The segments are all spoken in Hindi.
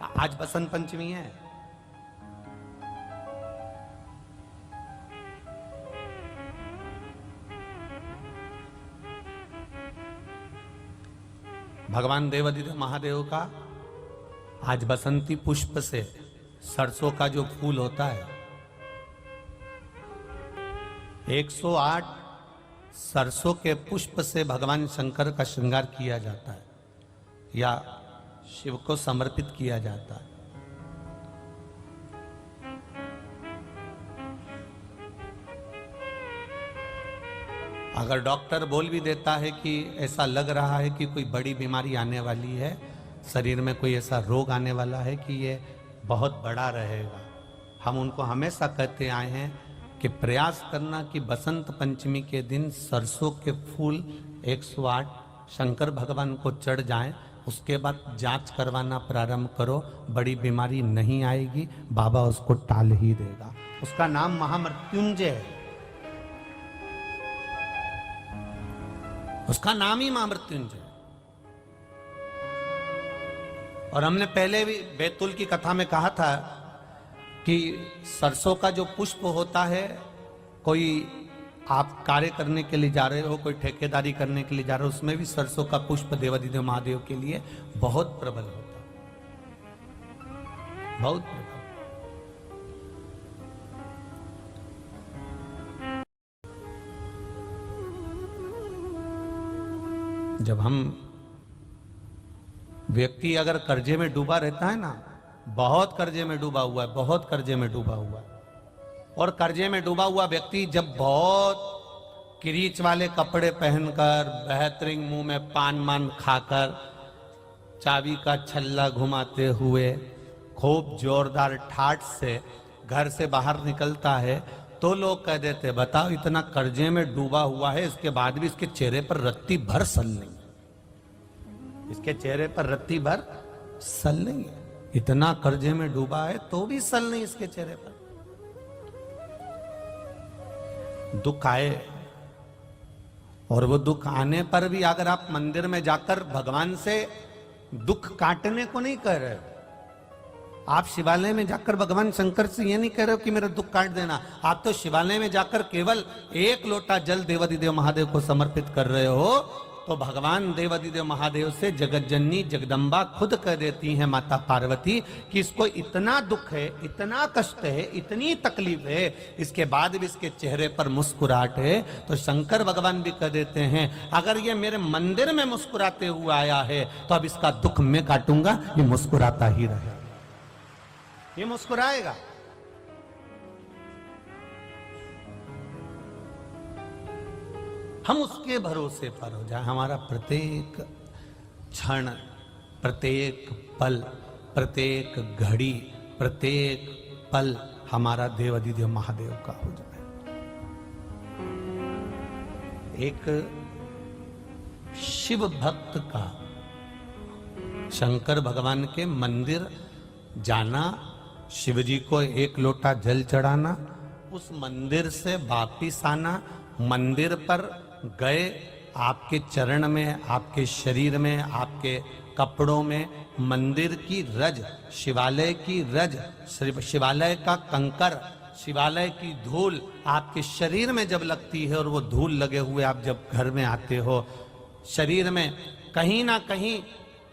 आज बसंत पंचमी है। भगवान देवादिदेव महादेव का आज बसंती पुष्प से सरसों का जो फूल होता है 108 सरसों के पुष्प से भगवान शंकर का श्रृंगार किया जाता है या शिव को समर्पित किया जाता है। अगर डॉक्टर बोल भी देता है कि ऐसा लग रहा है कि कोई बड़ी बीमारी आने वाली है, शरीर में कोई ऐसा रोग आने वाला है कि ये बहुत बड़ा रहेगा, हम उनको हमेशा कहते आए हैं कि प्रयास करना कि बसंत पंचमी के दिन सरसों के फूल 108 शंकर भगवान को चढ़ जाएं, उसके बाद जांच करवाना प्रारंभ करो, बड़ी बीमारी नहीं आएगी, बाबा उसको टाल ही देगा। उसका नाम महामृत्युंजय है, उसका नाम ही महामृत्युंजय। और हमने पहले भी बैतुल की कथा में कहा था कि सरसों का जो पुष्प होता है, कोई आप कार्य करने के लिए जा रहे हो, कोई ठेकेदारी करने के लिए जा रहे हो, उसमें भी सरसों का पुष्प देवादिदेव महादेव के लिए बहुत प्रबल होता है, बहुत प्रबल। जब हम व्यक्ति अगर कर्जे में डूबा रहता है ना, बहुत कर्जे में डूबा हुआ है, बहुत कर्जे में डूबा हुआ है, और कर्जे में डूबा हुआ व्यक्ति जब बहुत किरीच वाले कपड़े पहनकर, बेहतरीन मुंह में पान मान खाकर, चाबी का छल्ला घुमाते हुए, खूब जोरदार ठाठ से घर से बाहर निकलता है, तो लोग कह देते बताओ इतना कर्जे में डूबा हुआ है, इसके बाद भी इसके चेहरे पर रत्ती भर सल नहीं, इसके चेहरे पर रत्ती भर सल नहीं है, इतना कर्जे में डूबा है तो भी सल नहीं इसके चेहरे पर। दुख आए, और वो दुख आने पर भी अगर आप मंदिर में जाकर भगवान से दुख काटने को नहीं कह रहे, आप शिवालय में जाकर भगवान शंकर से ये नहीं कह रहे हो कि मेरा दुख काट देना, आप तो शिवालय में जाकर केवल एक लोटा जल देवादिदेव महादेव को समर्पित कर रहे हो, तो भगवान देवादिदेव महादेव से जगत जननी जगदम्बा खुद कह देती हैं माता पार्वती कि इसको इतना दुख है, इतना कष्ट है, इतनी तकलीफ है, इसके बाद भी इसके चेहरे पर मुस्कुराहट है। तो शंकर भगवान भी कह देते हैं अगर ये मेरे मंदिर में मुस्कुराते हुए आया है तो अब इसका दुख मैं काटूंगा, ये मुस्कुराता ही रहे, ये मुस्कुराएगा। हम उसके भरोसे पर हो जाए, हमारा प्रत्येक क्षण, प्रत्येक पल, प्रत्येक घड़ी, प्रत्येक पल हमारा देवादिदेव महादेव का हो जाए। एक शिव भक्त का शंकर भगवान के मंदिर जाना, शिव जी को एक लोटा जल चढ़ाना, उस मंदिर से वापिस आना, मंदिर पर गए, आपके चरण में, आपके शरीर में, आपके कपड़ों में मंदिर की रज, शिवालय की रज, शिवालय का कंकर, शिवालय की धूल आपके शरीर में जब लगती है और वो धूल लगे हुए आप जब घर में आते हो, शरीर में कहीं ना कहीं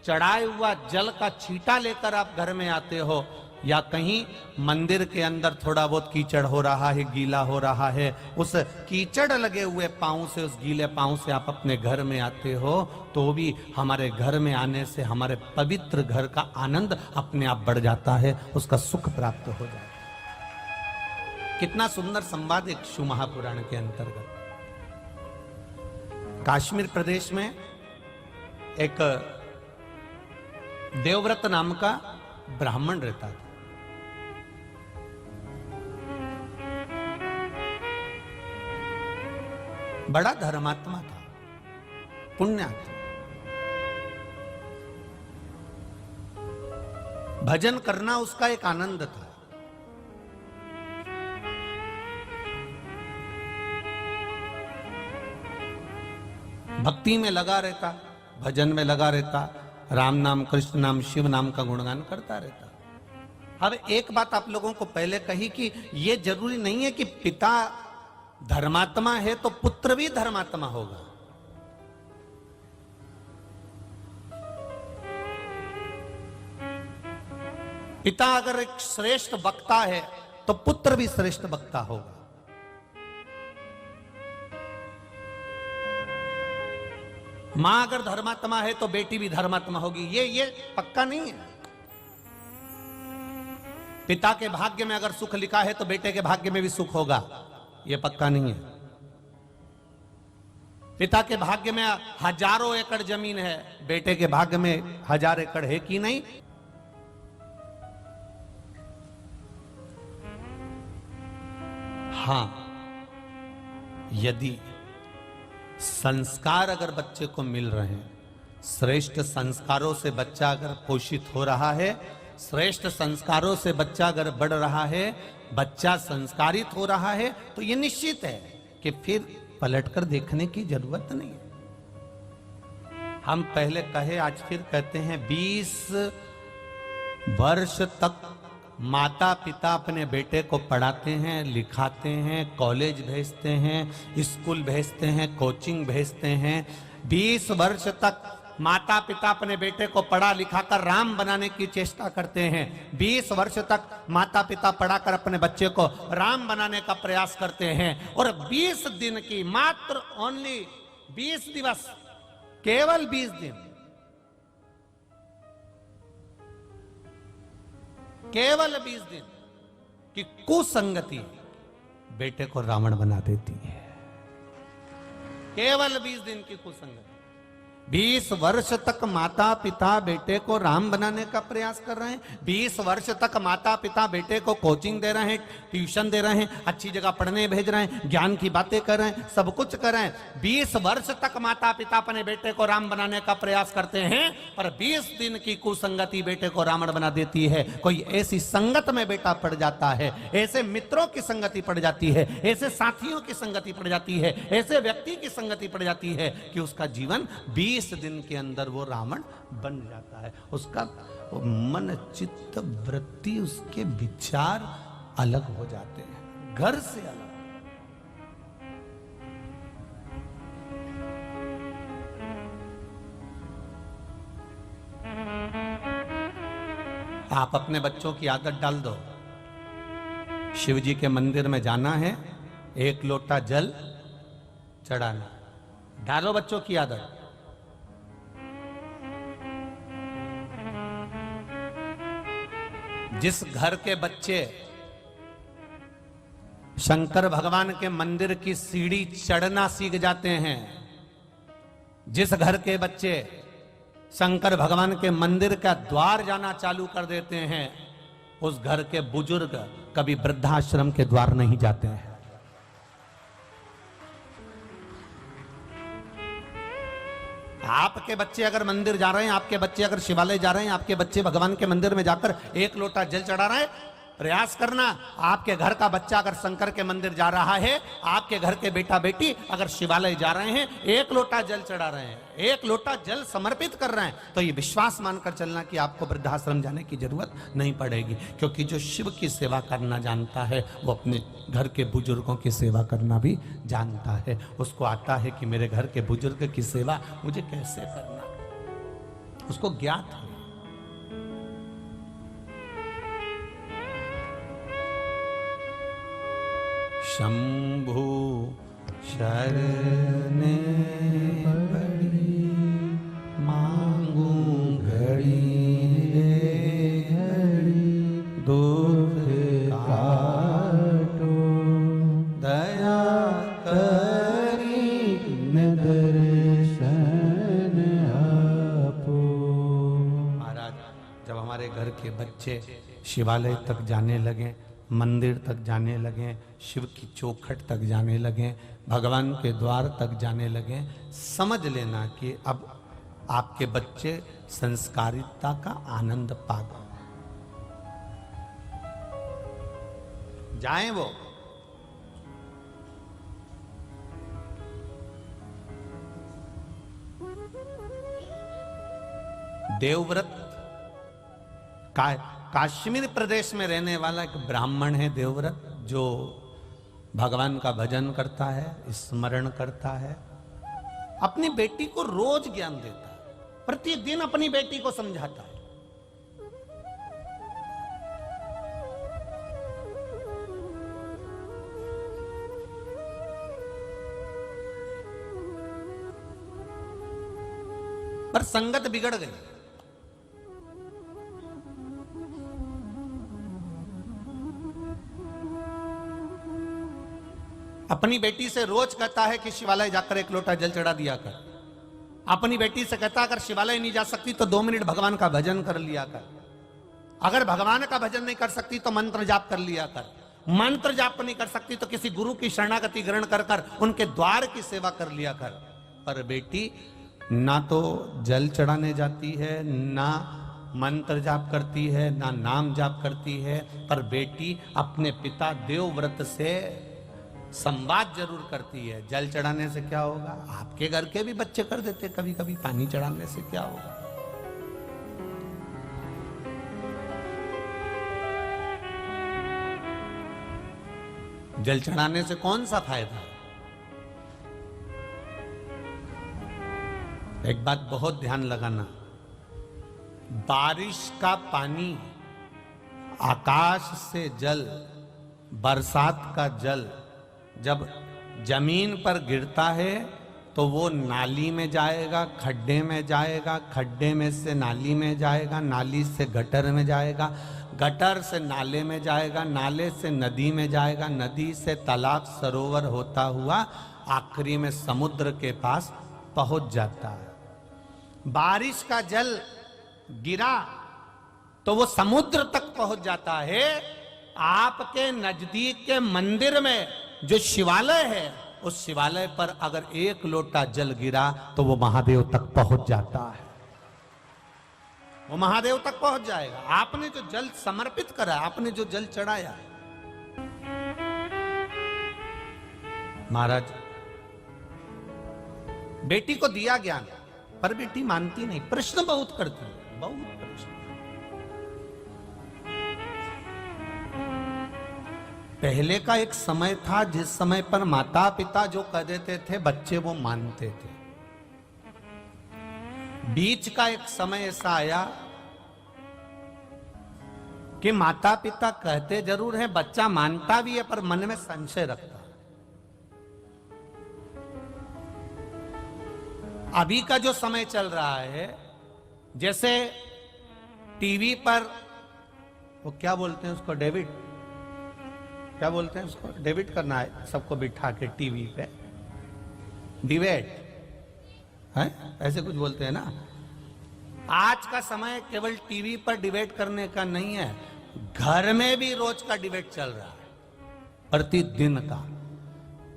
चढ़ाए हुआ जल का छींटा लेकर आप घर में आते हो, या कहीं मंदिर के अंदर थोड़ा बहुत कीचड़ हो रहा है, गीला हो रहा है, उस कीचड़ लगे हुए पांव से, उस गीले पांव से आप अपने घर में आते हो, तो भी हमारे घर में आने से हमारे पवित्र घर का आनंद अपने आप बढ़ जाता है, उसका सुख प्राप्त हो जाता है। कितना सुंदर संवाद एक शिव महापुराण के अंतर्गत। कश्मीर प्रदेश में एक देवव्रत नाम का ब्राह्मण रहता था। बड़ा धर्मात्मा था, पुण्यात्मा, भजन करना उसका एक आनंद था। भक्ति में लगा रहता, भजन में लगा रहता, राम नाम, कृष्ण नाम, शिव नाम का गुणगान करता रहता। अब एक बात आप लोगों को पहले कही कि यह जरूरी नहीं है कि पिता धर्मात्मा है तो पुत्र भी धर्मात्मा होगा। पिता अगर एक श्रेष्ठ वक्ता है तो पुत्र भी श्रेष्ठ वक्ता होगा। मां अगर धर्मात्मा है तो बेटी भी धर्मात्मा होगी। ये पक्का नहीं है। पिता के भाग्य में अगर सुख लिखा है तो बेटे के भाग्य में भी सुख होगा, यह पक्का नहीं है। पिता के भाग्य में हजारों एकड़ जमीन है, बेटे के भाग्य में 1000 एकड़ है कि नहीं। हां, यदि संस्कार अगर बच्चे को मिल रहे हैं, श्रेष्ठ संस्कारों से बच्चा अगर पोषित हो रहा है, श्रेष्ठ संस्कारों से बच्चा अगर बढ़ रहा है, बच्चा संस्कारित हो रहा है, तो यह निश्चित है कि फिर पलटकर देखने की जरूरत नहीं है। हम पहले कहे, आज फिर कहते हैं, 20 वर्ष तक माता पिता अपने बेटे को पढ़ाते हैं, लिखाते हैं, कॉलेज भेजते हैं, स्कूल भेजते हैं, कोचिंग भेजते हैं। 20 वर्ष तक माता पिता अपने बेटे को पढ़ा लिखाकर राम बनाने की चेष्टा करते हैं। 20 वर्ष तक माता पिता पढ़ाकर अपने बच्चे को राम बनाने का प्रयास करते हैं। और 20 दिन की, मात्र ओनली 20 दिवस, केवल 20 दिन, केवल 20 दिन की कुसंगति बेटे को रावण बना देती है। केवल 20 दिन की कुसंगति। 20 वर्ष तक माता पिता बेटे को राम बनाने का प्रयास कर रहे हैं। 20 वर्ष तक माता पिता बेटे को कोचिंग दे रहे हैं, ट्यूशन दे रहे हैं, अच्छी जगह पढ़ने भेज रहे हैं, ज्ञान की बातें कर रहे हैं, सब कुछ कर रहे हैं। 20 वर्ष तक माता पिता अपने बेटे को राम बनाने का प्रयास करते हैं, पर 20 दिन की कुसंगति बेटे को रावण बना देती है। कोई ऐसी संगत में बेटा पड़ जाता है, ऐसे मित्रों की संगति पड़ जाती है, ऐसे साथियों की संगति पड़ जाती है, ऐसे व्यक्ति की संगति पड़ जाती है कि उसका जीवन 20 दिन के अंदर वो रावण बन जाता है। उसका मन, चित्त, वृत्ति, उसके विचार अलग हो जाते हैं, घर से अलग। आप अपने बच्चों की आदत डाल दो, शिव जी के मंदिर में जाना है, 1 लोटा जल चढ़ाना। डालो बच्चों की आदत। जिस घर के बच्चे शंकर भगवान के मंदिर की सीढ़ी चढ़ना सीख जाते हैं, जिस घर के बच्चे शंकर भगवान के मंदिर का द्वार जाना चालू कर देते हैं, उस घर के बुजुर्ग कभी वृद्धाश्रम के द्वार नहीं जाते हैं। आपके बच्चे अगर मंदिर जा रहे हैं, आपके बच्चे अगर शिवालय जा रहे हैं, आपके बच्चे भगवान के मंदिर में जाकर 1 लोटा जल चढ़ा रहे हैं, प्रयास करना। आपके घर का बच्चा अगर शंकर के मंदिर जा रहा है, आपके घर के बेटा बेटी अगर शिवालय जा रहे हैं, 1 लोटा जल चढ़ा रहे हैं, 1 लोटा जल समर्पित कर रहे हैं, तो ये विश्वास मानकर चलना कि आपको वृद्धाश्रम जाने की जरूरत नहीं पड़ेगी। क्योंकि जो शिव की सेवा करना जानता है, वो अपने घर के बुजुर्गों की सेवा करना भी जानता है। उसको आता है कि मेरे घर के बुजुर्ग की सेवा मुझे कैसे करना, उसको ज्ञात है। शंभु शरणे पड़ी, मांगू घड़ी रे घड़ी, दुख काटो दया करी, दर्शन आपो। महाराज, जब हमारे घर के बच्चे शिवालय तक जाने लगे, मंदिर तक जाने लगे, शिव की चौखट तक जाने लगे, भगवान के द्वार तक जाने लगे, समझ लेना कि अब आपके बच्चे संस्कारिता का आनंद पा गए। जाएं वो। देवव्रत कश्मीर प्रदेश में रहने वाला एक ब्राह्मण है देवव्रत, जो भगवान का भजन करता है, स्मरण करता है, अपनी बेटी को रोज ज्ञान देता है, प्रतिदिन अपनी बेटी को समझाता है। पर संगत बिगड़ गई। अपनी बेटी से रोज कहता है कि शिवालय जाकर एक लोटा जल चढ़ा दिया कर। अपनी बेटी से कहता अगर शिवालय नहीं जा सकती तो 2 मिनट भगवान का भजन कर लिया कर। अगर भगवान का भजन नहीं कर सकती तो मंत्र जाप कर लिया कर। मंत्र जाप नहीं कर सकती तो किसी गुरु की शरणागति ग्रहण कर कर उनके द्वार की सेवा कर लिया कर। पर बेटी ना तो जल चढ़ाने जाती है, ना मंत्र जाप करती है, ना नाम जाप करती है, पर बेटी अपने पिता देवव्रत से संवाद जरूर करती है। जल चढ़ाने से क्या होगा? आपके घर के भी बच्चे कर देते कभी कभी। पानी चढ़ाने से क्या होगा? जल चढ़ाने से कौन सा फायदा है? एक बात बहुत ध्यान लगाना, बारिश का पानी, आकाश से जल, बरसात का जल जब जमीन पर गिरता है तो वो नाली में जाएगा, खड्डे में जाएगा, खड्डे में से नाली में जाएगा, नाली से गटर में जाएगा, गटर से नाले में जाएगा, नाले से नदी में जाएगा, नदी से तालाब सरोवर होता हुआ आखिरी में समुद्र के पास पहुंच जाता है। बारिश का जल गिरा तो वो समुद्र तक पहुंच जाता है। आपके नजदीक के मंदिर में जो शिवालय है, उस शिवालय पर अगर 1 लोटा जल गिरा तो वो महादेव तक पहुंच जाता है। वो महादेव तक पहुंच जाएगा। आपने जो जल समर्पित करा, आपने जो जल चढ़ाया। महाराज, बेटी को दिया ज्ञान, पर बेटी मानती नहीं, प्रश्न बहुत करती है, बहुत प्रश्न। पहले का एक समय था जिस समय पर माता पिता जो कह देते थे बच्चे वो मानते थे। बीच का एक समय ऐसा आया कि माता पिता कहते जरूर है, बच्चा मानता भी है, पर मन में संशय रखता है। अभी का जो समय चल रहा है, जैसे टीवी पर वो क्या बोलते हैं उसको, डेविड, क्या बोलते हैं उसको, डेविड करना है सबको बिठा के टीवी पे, डिबेट है, ऐसे कुछ बोलते हैं ना। आज का समय केवल टीवी पर डिबेट करने का नहीं है, घर में भी रोज का डिबेट चल रहा है, प्रतिदिन का।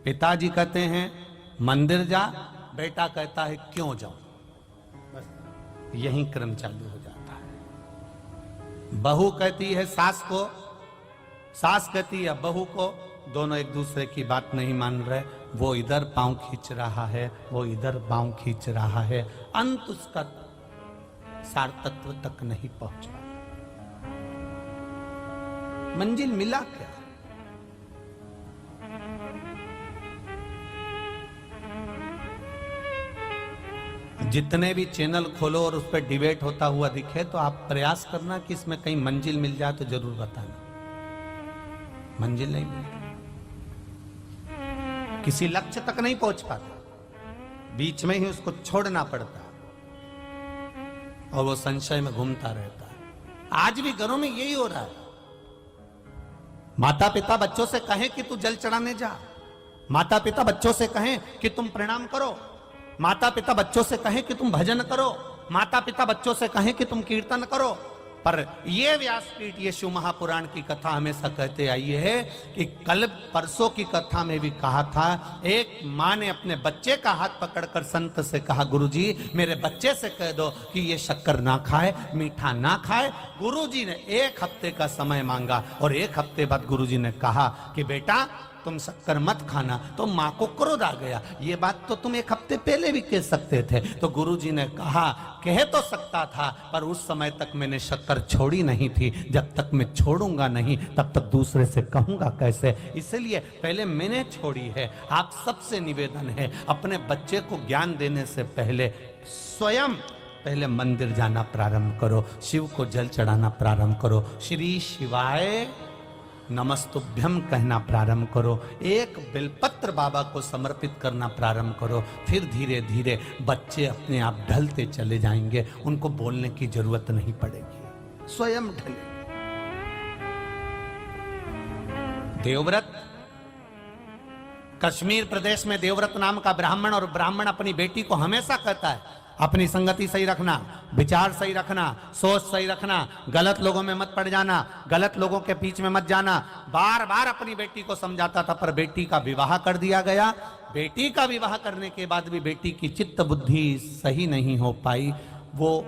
पिताजी कहते हैं मंदिर जा, बेटा कहता है क्यों जाऊं, बस यही क्रम चालू हो जाता है। बहू कहती है सास को, सास कहती है बहू को, दोनों एक दूसरे की बात नहीं मान रहे। वो इधर पांव खींच रहा है, वो इधर पांव खींच रहा है, अंत उसका सार तत्व तक नहीं पहुंचा। मंजिल मिला क्या? जितने भी चैनल खोलो और उस पर डिबेट होता हुआ दिखे तो आप प्रयास करना कि इसमें कहीं मंजिल मिल जाए तो जरूर बताना। मंजिल नहीं मिलती, किसी लक्ष्य तक नहीं पहुंच पाता, बीच में ही उसको छोड़ना पड़ता और वो संशय में घूमता रहता है। आज भी घरों में यही हो रहा है। माता पिता बच्चों से कहें कि तू जल चढ़ाने जा, माता पिता बच्चों से कहें कि तुम प्रणाम करो, माता पिता बच्चों से कहें कि तुम भजन करो, माता पिता बच्चों से कहें कि तुम कीर्तन करो। पर ये व्यासपीठ, ये शिव महापुराण की कथा हमेशा कहते आई है कि कल परसों की कथा में भी कहा था, एक माँ ने अपने बच्चे का हाथ पकड़कर संत से कहा, गुरुजी मेरे बच्चे से कह दो कि ये शक्कर ना खाए, मीठा ना खाए। गुरुजी ने 1 हफ्ते का समय मांगा और 1 हफ्ते बाद गुरुजी ने कहा कि बेटा तुम शक्कर मत खाना, तो माँ को क्रोध आ गया। ये बात तो तुम एक हफ्ते पहले भी कह सकते थे। तो गुरुजी ने कहा, कह तो सकता था, पर उस समय तक मैंने शक्कर छोड़ी नहीं थी। जब तक मैं छोड़ूंगा नहीं, तब तक दूसरे से कहूंगा कैसे? इसलिए पहले मैंने छोड़ी है। आप सबसे निवेदन है, अपने बच्चे को ज्ञान देने से पहले स्वयं पहले मंदिर जाना प्रारंभ करो, शिव को जल चढ़ाना प्रारंभ करो, श्री शिवाय नमस्तुभ्यम कहना प्रारंभ करो, एक बिलपत्र बाबा को समर्पित करना प्रारंभ करो। फिर धीरे धीरे बच्चे अपने आप ढलते चले जाएंगे, उनको बोलने की जरूरत नहीं पड़ेगी, स्वयं ढले। देवव्रत, कश्मीर प्रदेश में देवव्रत नाम का ब्राह्मण, और ब्राह्मण अपनी बेटी को हमेशा कहता है, अपनी संगति सही रखना, विचार सही रखना, सोच सही रखना, गलत लोगों में मत पड़ जाना, गलत लोगों के बीच में मत जाना। बार बार अपनी बेटी को समझाता था, पर बेटी का विवाह कर दिया गया। बेटी का विवाह करने के बाद भी बेटी की चित्त बुद्धि सही नहीं हो पाई। वो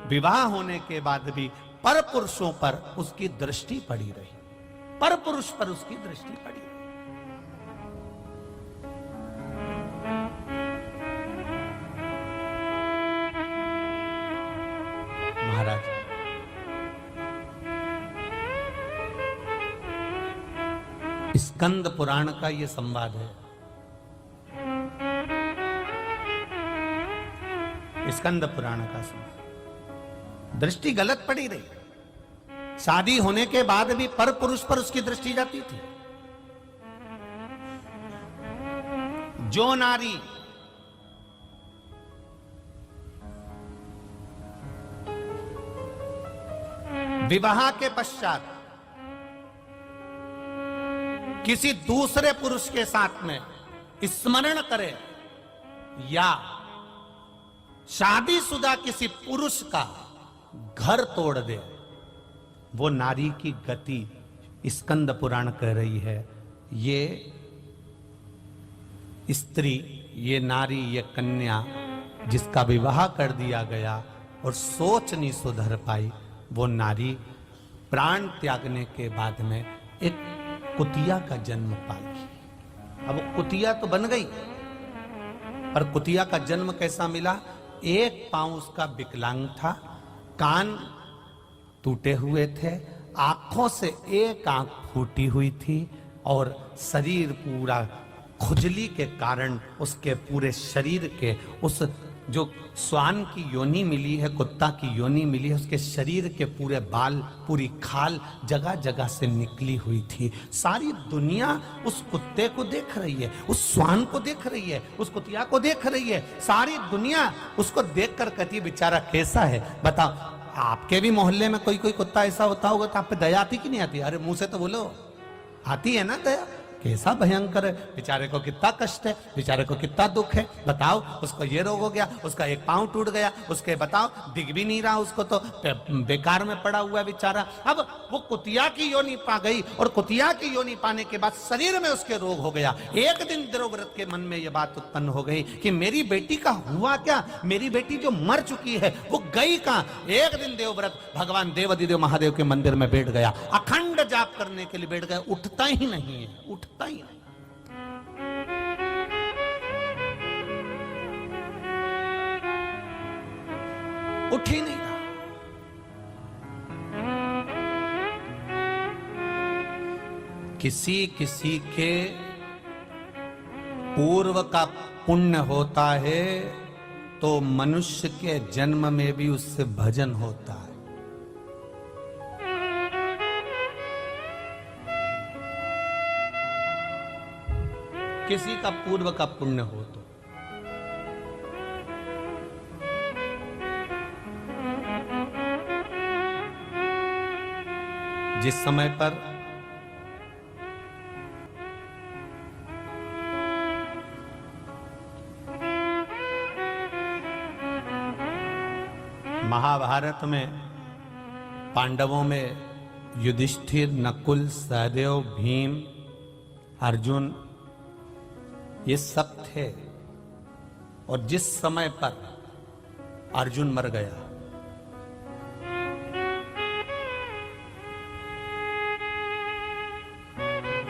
विवाह होने के बाद भी पर पुरुषों पर उसकी दृष्टि पड़ी रही, पर पुरुष पर उसकी दृष्टि पड़ी। महाराज, स्कंद पुराण का यह संवाद है। स्कंद पुराण का संवाद, दृष्टि गलत पड़ी रही। शादी होने के बाद भी पर पुरुष पर उसकी दृष्टि जाती थी। जो नारी विवाह के पश्चात किसी दूसरे पुरुष के साथ में स्मरण करे, या शादीशुदा किसी पुरुष का घर तोड़ दे, वो नारी की गति स्कंद पुराण कह रही है। ये स्त्री, ये नारी, ये कन्या जिसका विवाह कर दिया गया और सोच नहीं सुधर पाई, वो नारी प्राण त्यागने के बाद में एक कुतिया का जन्म पाई। अब कुतिया तो बन गई, पर कुतिया का जन्म कैसा मिला? एक पांव उसका विकलांग था, कान टूटे हुए थे, आंखों से एक आंख फूटी हुई थी, और शरीर पूरा खुजली के कारण उसके पूरे शरीर के उस जो श्वान की योनि मिली है, कुत्ता की योनि मिली है, उसके शरीर के पूरे बाल, पूरी खाल जगह जगह से निकली हुई थी। सारी दुनिया उस कुत्ते को देख रही है, उस श्वान को देख रही है, उस कुतिया को देख रही है। सारी दुनिया उसको देखकर कहती है, बेचारा कैसा है। बताओ, आपके भी मोहल्ले में कोई कोई कुत्ता ऐसा होता होगा तो आप पे दया आती कि नहीं आती? अरे मुंह से तो बोलो, आती है ना दया? कैसा भयंकर है, बेचारे को कितना कष्ट है, बेचारे को कितना दुख है। बताओ, उसको ये रोग हो गया, उसका एक पांव टूट गया, उसके बताओ दिख भी नहीं रहा, उसको तो बेकार में पड़ा हुआ है बेचारा। अब वो कुतिया की योनि पा गई, और कुतिया की योनि पाने के बाद शरीर में उसके रोग हो गया। एक दिन देवव्रत के मन में ये बात उत्पन्न हो गई कि मेरी बेटी का हुआ क्या, मेरी बेटी जो मर चुकी है वो गई कहां? एक दिन देवव्रत भगवान देवाधिदेव महादेव के मंदिर में बैठ गया, अखंड जाप करने के लिए बैठ गया। उठता ही नहीं है, उठता ही नहीं। उठ ही नहीं रहा। किसी किसी के पूर्व का पुण्य होता है तो मनुष्य के जन्म में भी उससे भजन होता है। किसी का पूर्व का पुण्य हो तो जिस समय पर महाभारत में पांडवों में युधिष्ठिर, नकुल, सहदेव, भीम, अर्जुन ये सब थे, और जिस समय पर अर्जुन मर गया,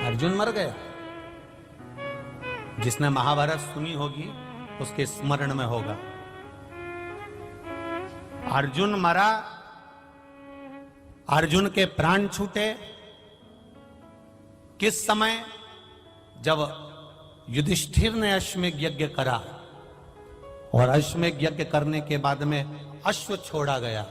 अर्जुन मर गया, जिसने महाभारत सुनी होगी उसके स्मरण में होगा। अर्जुन मरा, अर्जुन के प्राण छूटे किस समय? जब युधिष्ठिर ने अश्वमेध यज्ञ करा और अश्वमेध यज्ञ करने के बाद में अश्व छोड़ा गया।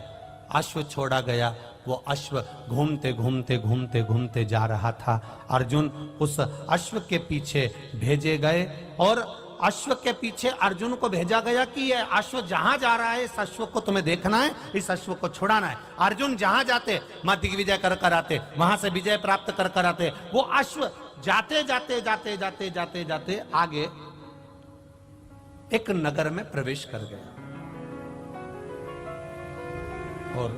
अश्व छोड़ा गया, वो अश्व घूमते घूमते घूमते घूमते जा रहा था। अर्जुन उस अश्व के पीछे भेजे गए और अश्व के पीछे अर्जुन को भेजा गया कि ये अश्व जहां जा रहा है इस अश्व को तुम्हें देखना है, इस अश्व को छुड़ाना है। अर्जुन जहां जाते वहां दिग्विजय कर कर आते, वहां से विजय प्राप्त कर कर आते। वो अश्व जाते जाते जाते जाते जाते जाते आगे एक नगर में प्रवेश कर गया और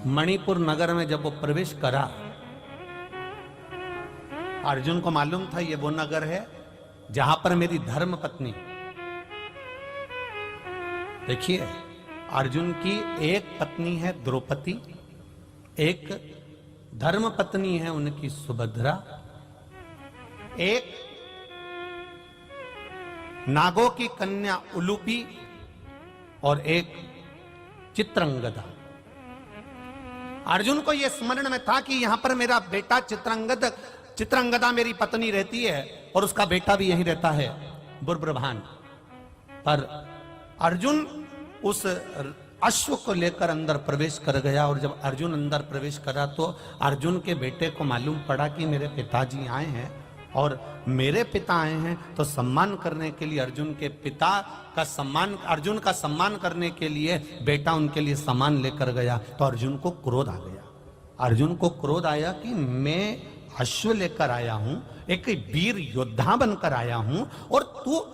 मणिपुर नगर में जब वो प्रवेश करा, अर्जुन को मालूम था ये वो नगर है जहां पर मेरी धर्म पत्नी, देखिए अर्जुन की एक पत्नी है द्रौपदी, एक धर्म पत्नी है उनकी सुभद्रा, एक नागों की कन्या उलूपी और एक चित्रंगदा। अर्जुन को यह स्मरण में था कि यहां पर मेरा बेटा चित्रंगदा मेरी पत्नी रहती है और उसका बेटा भी यहीं रहता है बुर्बृभान। पर अर्जुन उस अश्व को लेकर अंदर प्रवेश कर गया और जब अर्जुन अंदर प्रवेश करा तो अर्जुन के बेटे को मालूम पड़ा कि मेरे पिताजी आए हैं और मेरे पिता आए हैं, तो सम्मान करने के लिए अर्जुन के पिता का सम्मान, अर्जुन का सम्मान करने के लिए बेटा उनके लिए सामान लेकर गया। तो अर्जुन को क्रोध आ गया। अर्जुन को क्रोध आया कि मैं अश्व लेकर आया हूं, एक वीर योद्धा बनकर आया हूं और तू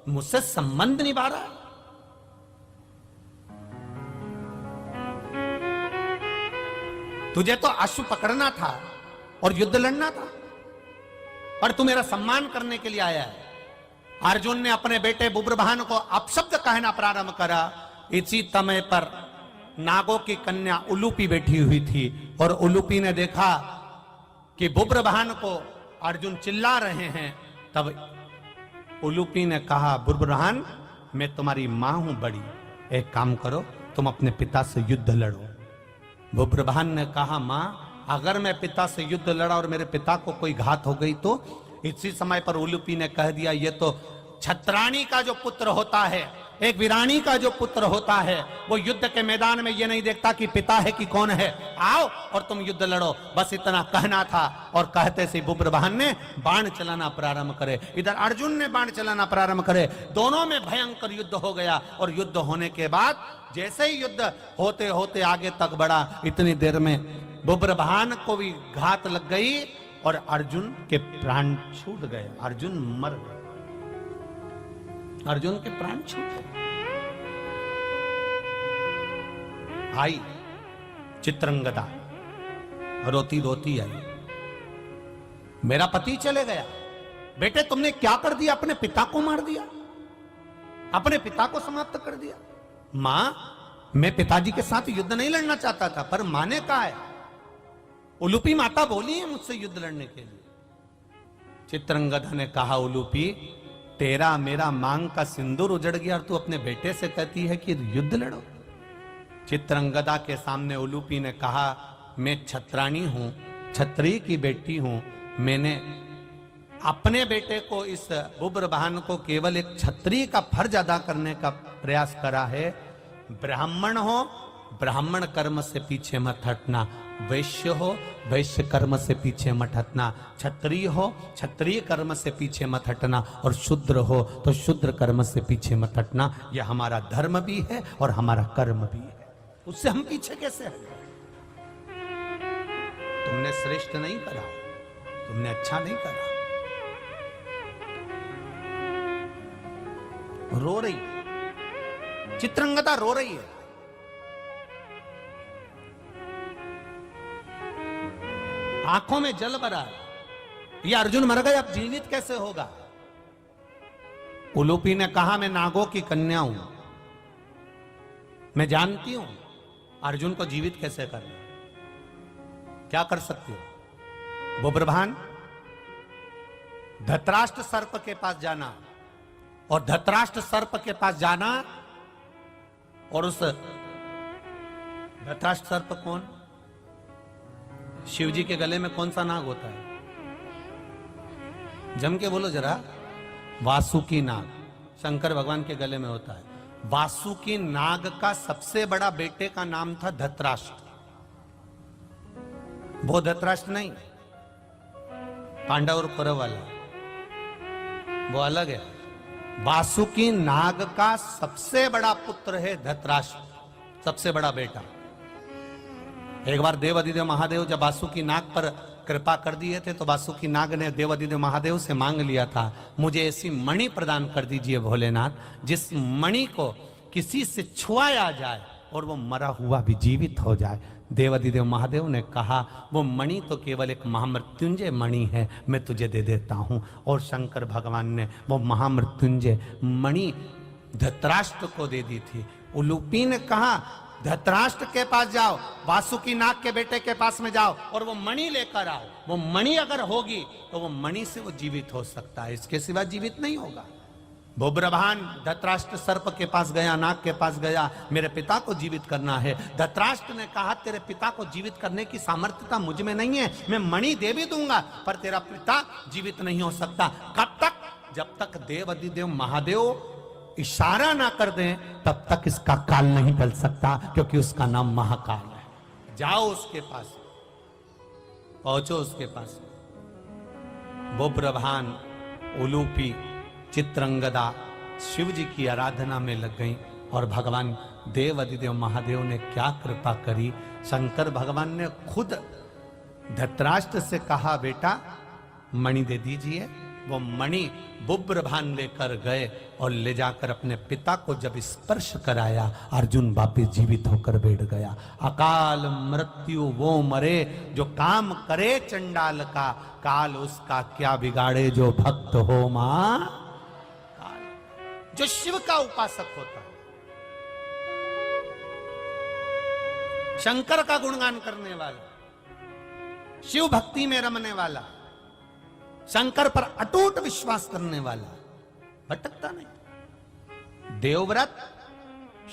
मुझसे संबंध निभा रहा है। तुझे तो अश्व पकड़ना था और युद्ध लड़ना था, पर तू मेरा सम्मान करने के लिए आया है। अर्जुन ने अपने बेटे बुब्रभान को अपशब्द कहना प्रारंभ करा। इसी समय पर नागों की कन्या उलूपी बैठी हुई थी और उलूपी ने देखा कि बुब्रभान को अर्जुन चिल्ला रहे हैं। तब उलूपी ने कहा, बुब्रभान मैं तुम्हारी मां हूं बड़ी, एक काम करो तुम अपने पिता से युद्ध लड़ो। बुब्रभान ने कहा, मां अगर मैं पिता से युद्ध लड़ा और मेरे पिता को कोई घात हो गई तो? इसी समय पर उलूपी ने कह दिया, ये तो छत्राणी का जो पुत्र होता है, एक वीरानी का जो पुत्र होता है, वो युद्ध के मैदान में ये नहीं देखता कि पिता है कि कौन है, आओ और तुम युद्ध लड़ो। बस इतना कहना था और कहते से बुब्रभान ने बाण चलाना प्रारंभ करे, इधर अर्जुन ने बाण चलाना प्रारंभ करे। दोनों में भयंकर युद्ध हो गया और युद्ध होने के बाद जैसे ही युद्ध होते होते आगे तक बढ़ा, इतनी देर में बुब्रभान को भी घात लग गई और अर्जुन के प्राण छूट गए। अर्जुन मर गए, अर्जुन के प्राण छूट गए। आई चित्रंगदा रोती रोती आई, मेरा पति चले गया। बेटे तुमने क्या कर दिया? अपने पिता को मार दिया, अपने पिता को समाप्त कर दिया। मां मैं पिताजी के साथ युद्ध नहीं लड़ना चाहता था, पर मां ने कहा है, उलूपी माता बोली है मुझसे युद्ध लड़ने के लिए। चित्रंगदा ने कहा, उलूपी तेरा मेरा मांग का सिंदूर उजड़ गया और तू अपने बेटे से कहती है कि युद्ध लड़ो। चित्रंगदा के सामने उलूपी ने कहा, मैं छत्राणी हूं, छत्री की बेटी हूं, मैंने अपने बेटे को, इस बुब्रभान को केवल एक छत्री का फर्ज अदा करने का प्रयास करा है। ब्राह्मण हो, ब्राह्मण कर्म से पीछे मत हटना, वैश्य हो, वैश्य कर्म से पीछे मत हटना, क्षत्रिय हो, क्षत्रिय कर्म से पीछे मत हटना, और शूद्र हो तो शूद्र कर्म से पीछे मत हटना। यह हमारा धर्म भी है और हमारा कर्म भी है, उससे हम पीछे कैसे हटें? तुमने श्रेष्ठ नहीं करा, तुमने अच्छा नहीं करा। रो रही, चित्रंगदा रो रही है। आंखों में जल भरा है, ये अर्जुन मर गए, अब जीवित कैसे होगा? उलूपी ने कहा, मैं नागों की कन्या हूं, मैं जानती हूं अर्जुन को जीवित कैसे करना, क्या कर सकती हो? बुब्रभान धतराष्ट्र सर्प के पास जाना, और धतराष्ट्र सर्प के पास जाना, और उस धतराष्ट्र सर्प कौन? शिव जी के गले में कौन सा नाग होता है? जम के बोलो जरा। वासुकी नाग शंकर भगवान के गले में होता है। वासुकी नाग का सबसे बड़ा बेटे का नाम था धतराष्ट्र। वो धतराष्ट्र नहीं, पांडव और कौरव वाला, वो अलग है। वासुकी नाग का सबसे बड़ा पुत्र है धतराष्ट्र, सबसे बड़ा बेटा। एक बार देवादिदेव महादेव जब वासुकी नाग पर कृपा कर दिए थे, तो वासुकी नाग ने देवादिदेव महादेव से मांग लिया था, मुझे ऐसी मणि प्रदान कर दीजिए भोलेनाथ, जिस मणि को किसी से छुआया जाए और वो मरा हुआ भी जीवित हो जाए। देवादिदेव महादेव ने कहा, वो मणि तो केवल एक महामृत्युंजय मणि है, मैं तुझे दे देता हूं। और शंकर भगवान ने वो महामृत्युंजय मणि धतराष्ट्र को दे दी थी। उलूपी ने कहा, धतराष्ट्र के पास जाओ, वासुकी नाग के बेटे के पास में जाओ और वो मणि लेकर आओ। वो मणि अगर होगी तो वो मणि से वो जीवित हो सकता है, इसके सिवा जीवित नहीं होगा। बुब्रभान धतराष्ट्र सर्प के पास गया, नाग के पास गया, मेरे पिता को जीवित करना है। धतराष्ट्र ने कहा, तेरे पिता को जीवित करने की सामर्थ्यता मुझ में नहीं है, मैं मणि दे भी दूंगा पर तेरा पिता जीवित नहीं हो सकता। कब तक? जब तक देवादिदेव महादेव इशारा ना कर दें तब तक इसका काल नहीं टल सकता, क्योंकि उसका नाम महाकाल है। जाओ उसके पास, पहुंचो उसके पास। बुब्रभान, उलूपी, चित्रंगदा शिव जी की आराधना में लग गई। और भगवान देवादिदेव महादेव ने क्या कृपा करी, शंकर भगवान ने खुद धतराष्ट्र से कहा, बेटा मणि दे दीजिए। वो मणि बुब्रभान लेकर गए और ले जाकर अपने पिता को जब स्पर्श कराया, अर्जुन वापिस जीवित होकर बैठ गया। अकाल मृत्यु वो मरे जो काम करे चंडाल का, काल उसका क्या बिगाड़े जो भक्त हो मां काल। जो शिव का उपासक होता है, शंकर का गुणगान करने वाला, शिव भक्ति में रमने वाला, शंकर पर अटूट विश्वास करने वाला, भटकता नहीं। देवव्रत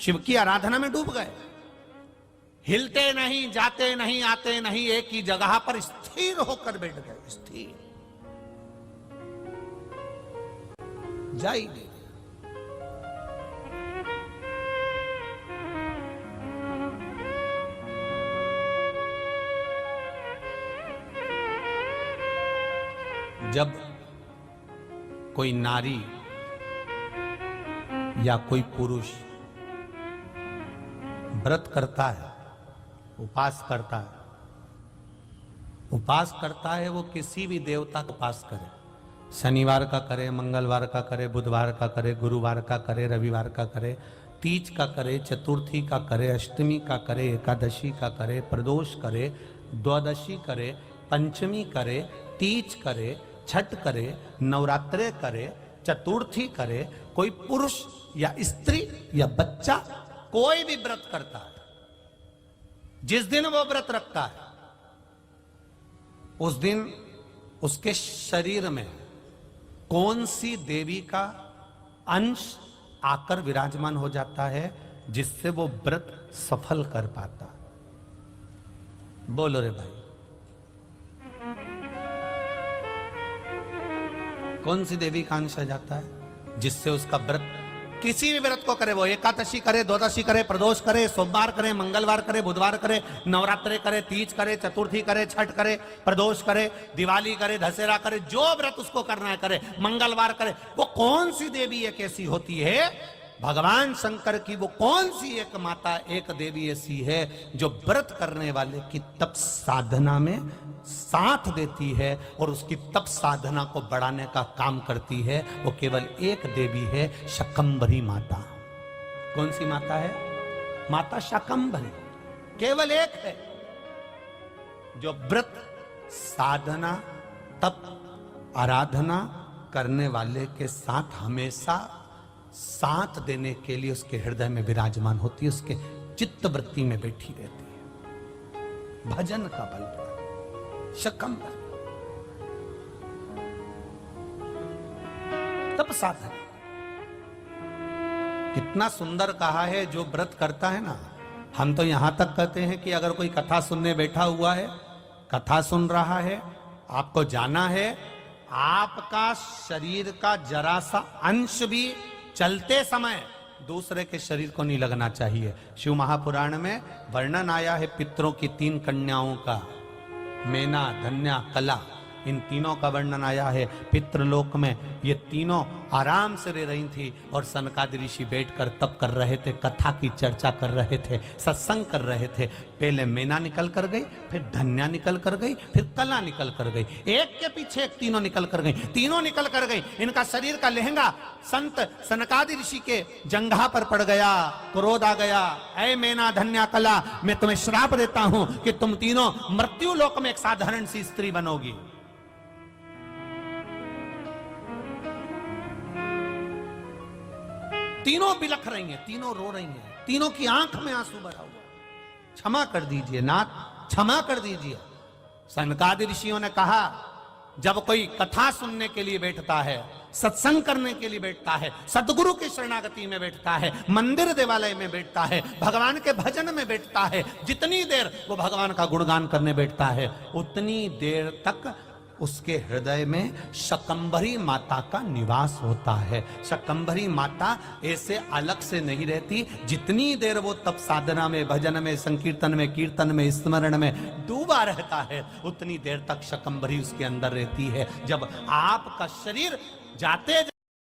शिव की आराधना में डूब गए, हिलते नहीं, जाते नहीं, आते नहीं, एक ही जगह पर स्थिर होकर बैठ गए। स्थिर जाई नहीं। जब कोई नारी या कोई पुरुष व्रत करता है, उपास करता है, वो किसी भी देवता का उपास करे, शनिवार का करे, मंगलवार का करे, बुधवार का करे, गुरुवार का करे, रविवार का करे, तीज का करे, चतुर्थी का करे, अष्टमी का करे, एकादशी का करे, प्रदोष करे, द्वादशी करे, पंचमी करे, तीज करे, छठ करे, नवरात्रे करे, चतुर्थी करे, कोई पुरुष या स्त्री या बच्चा कोई भी व्रत करता है, जिस दिन वो व्रत रखता है उस दिन उसके शरीर में कौन सी देवी का अंश आकर विराजमान हो जाता है, जिससे वो व्रत सफल कर पाता। बोलो रे भाई, कौन सी देवी का अंश आ जाता है जिससे उसका व्रत, किसी भी व्रत को करे, वो एकादशी करे, द्वादशी करे, प्रदोष करे, सोमवार करे, मंगलवार करे, बुधवार करे, नवरात्रे करे, तीज करे, चतुर्थी करे, छठ करे, प्रदोष करे, दिवाली करे, दशहरा करे, जो व्रत उसको करना है करे, मंगलवार करे, वो कौन सी देवी एक ऐसी होती है, भगवान शंकर की वो कौन सी एक माता, एक देवी ऐसी है जो व्रत करने वाले की तप साधना में साथ देती है और उसकी तप साधना को बढ़ाने का काम करती है। वो केवल एक देवी है, शाकंभरी माता। कौन सी माता है? माता शाकंभरी, केवल एक है जो व्रत साधना तप आराधना करने वाले के साथ हमेशा साथ देने के लिए उसके हृदय में विराजमान होती है, उसके चित्त वृत्ति में बैठी रहती है। भजन का बल, शकंभरी। तप साधन। कितना सुंदर कहा है, जो व्रत करता है ना, हम तो यहां तक कहते हैं कि अगर कोई कथा सुनने बैठा हुआ है, कथा सुन रहा है, आपको जाना है, आपका शरीर का जरा सा अंश भी चलते समय दूसरे के शरीर को नहीं लगना चाहिए। शिव महापुराण में वर्णन आया है पितरों की 3 कन्याओं का, मेना, धन्या, कला, इन तीनों का वर्णन आया है। पितृलोक में ये तीनों आराम से रह रही थी और सनकादि ऋषि बैठकर तप कर रहे थे, कथा की चर्चा कर रहे थे, सत्संग कर रहे थे। पहले मेना निकल कर गई, फिर धन्या निकल कर गई, फिर कला निकल कर गई, एक के पीछे एक तीनों निकल कर गई। तीनों निकल कर गई, इनका शरीर का लहंगा संत सनकादि ऋषि के जंघा पर पड़ गया। क्रोध आ गया, ऐ मेना, धन्या, कला, मैं तुम्हें श्राप देता हूं कि तुम तीनों मृत्यु लोक में एक साधारण सी स्त्री बनोगी। तीनों बिलख रही हैं, तीनों रो रही हैं, तीनों की आंख में आंसू भरा हुआ। क्षमा कर दीजिए नाथ, क्षमा कर दीजिए। सनकादि ऋषियों ने कहा, जब कोई कथा सुनने के लिए बैठता है, सत्संग करने के लिए बैठता है, सदगुरु की शरणागति में बैठता है, मंदिर देवालय में बैठता है, भगवान के भजन में बैठता है, जितनी देर वो भगवान का गुणगान करने बैठता है, उतनी देर तक उसके हृदय में शकंभरी माता का निवास होता है। शकंभरी माता ऐसे अलग से नहीं रहती। जितनी देर वो तप साधना में, भजन में, संकीर्तन में, कीर्तन में, स्मरण में डूबा रहता है, उतनी देर तक शकंभरी उसके अंदर रहती है। जब आपका शरीर जाते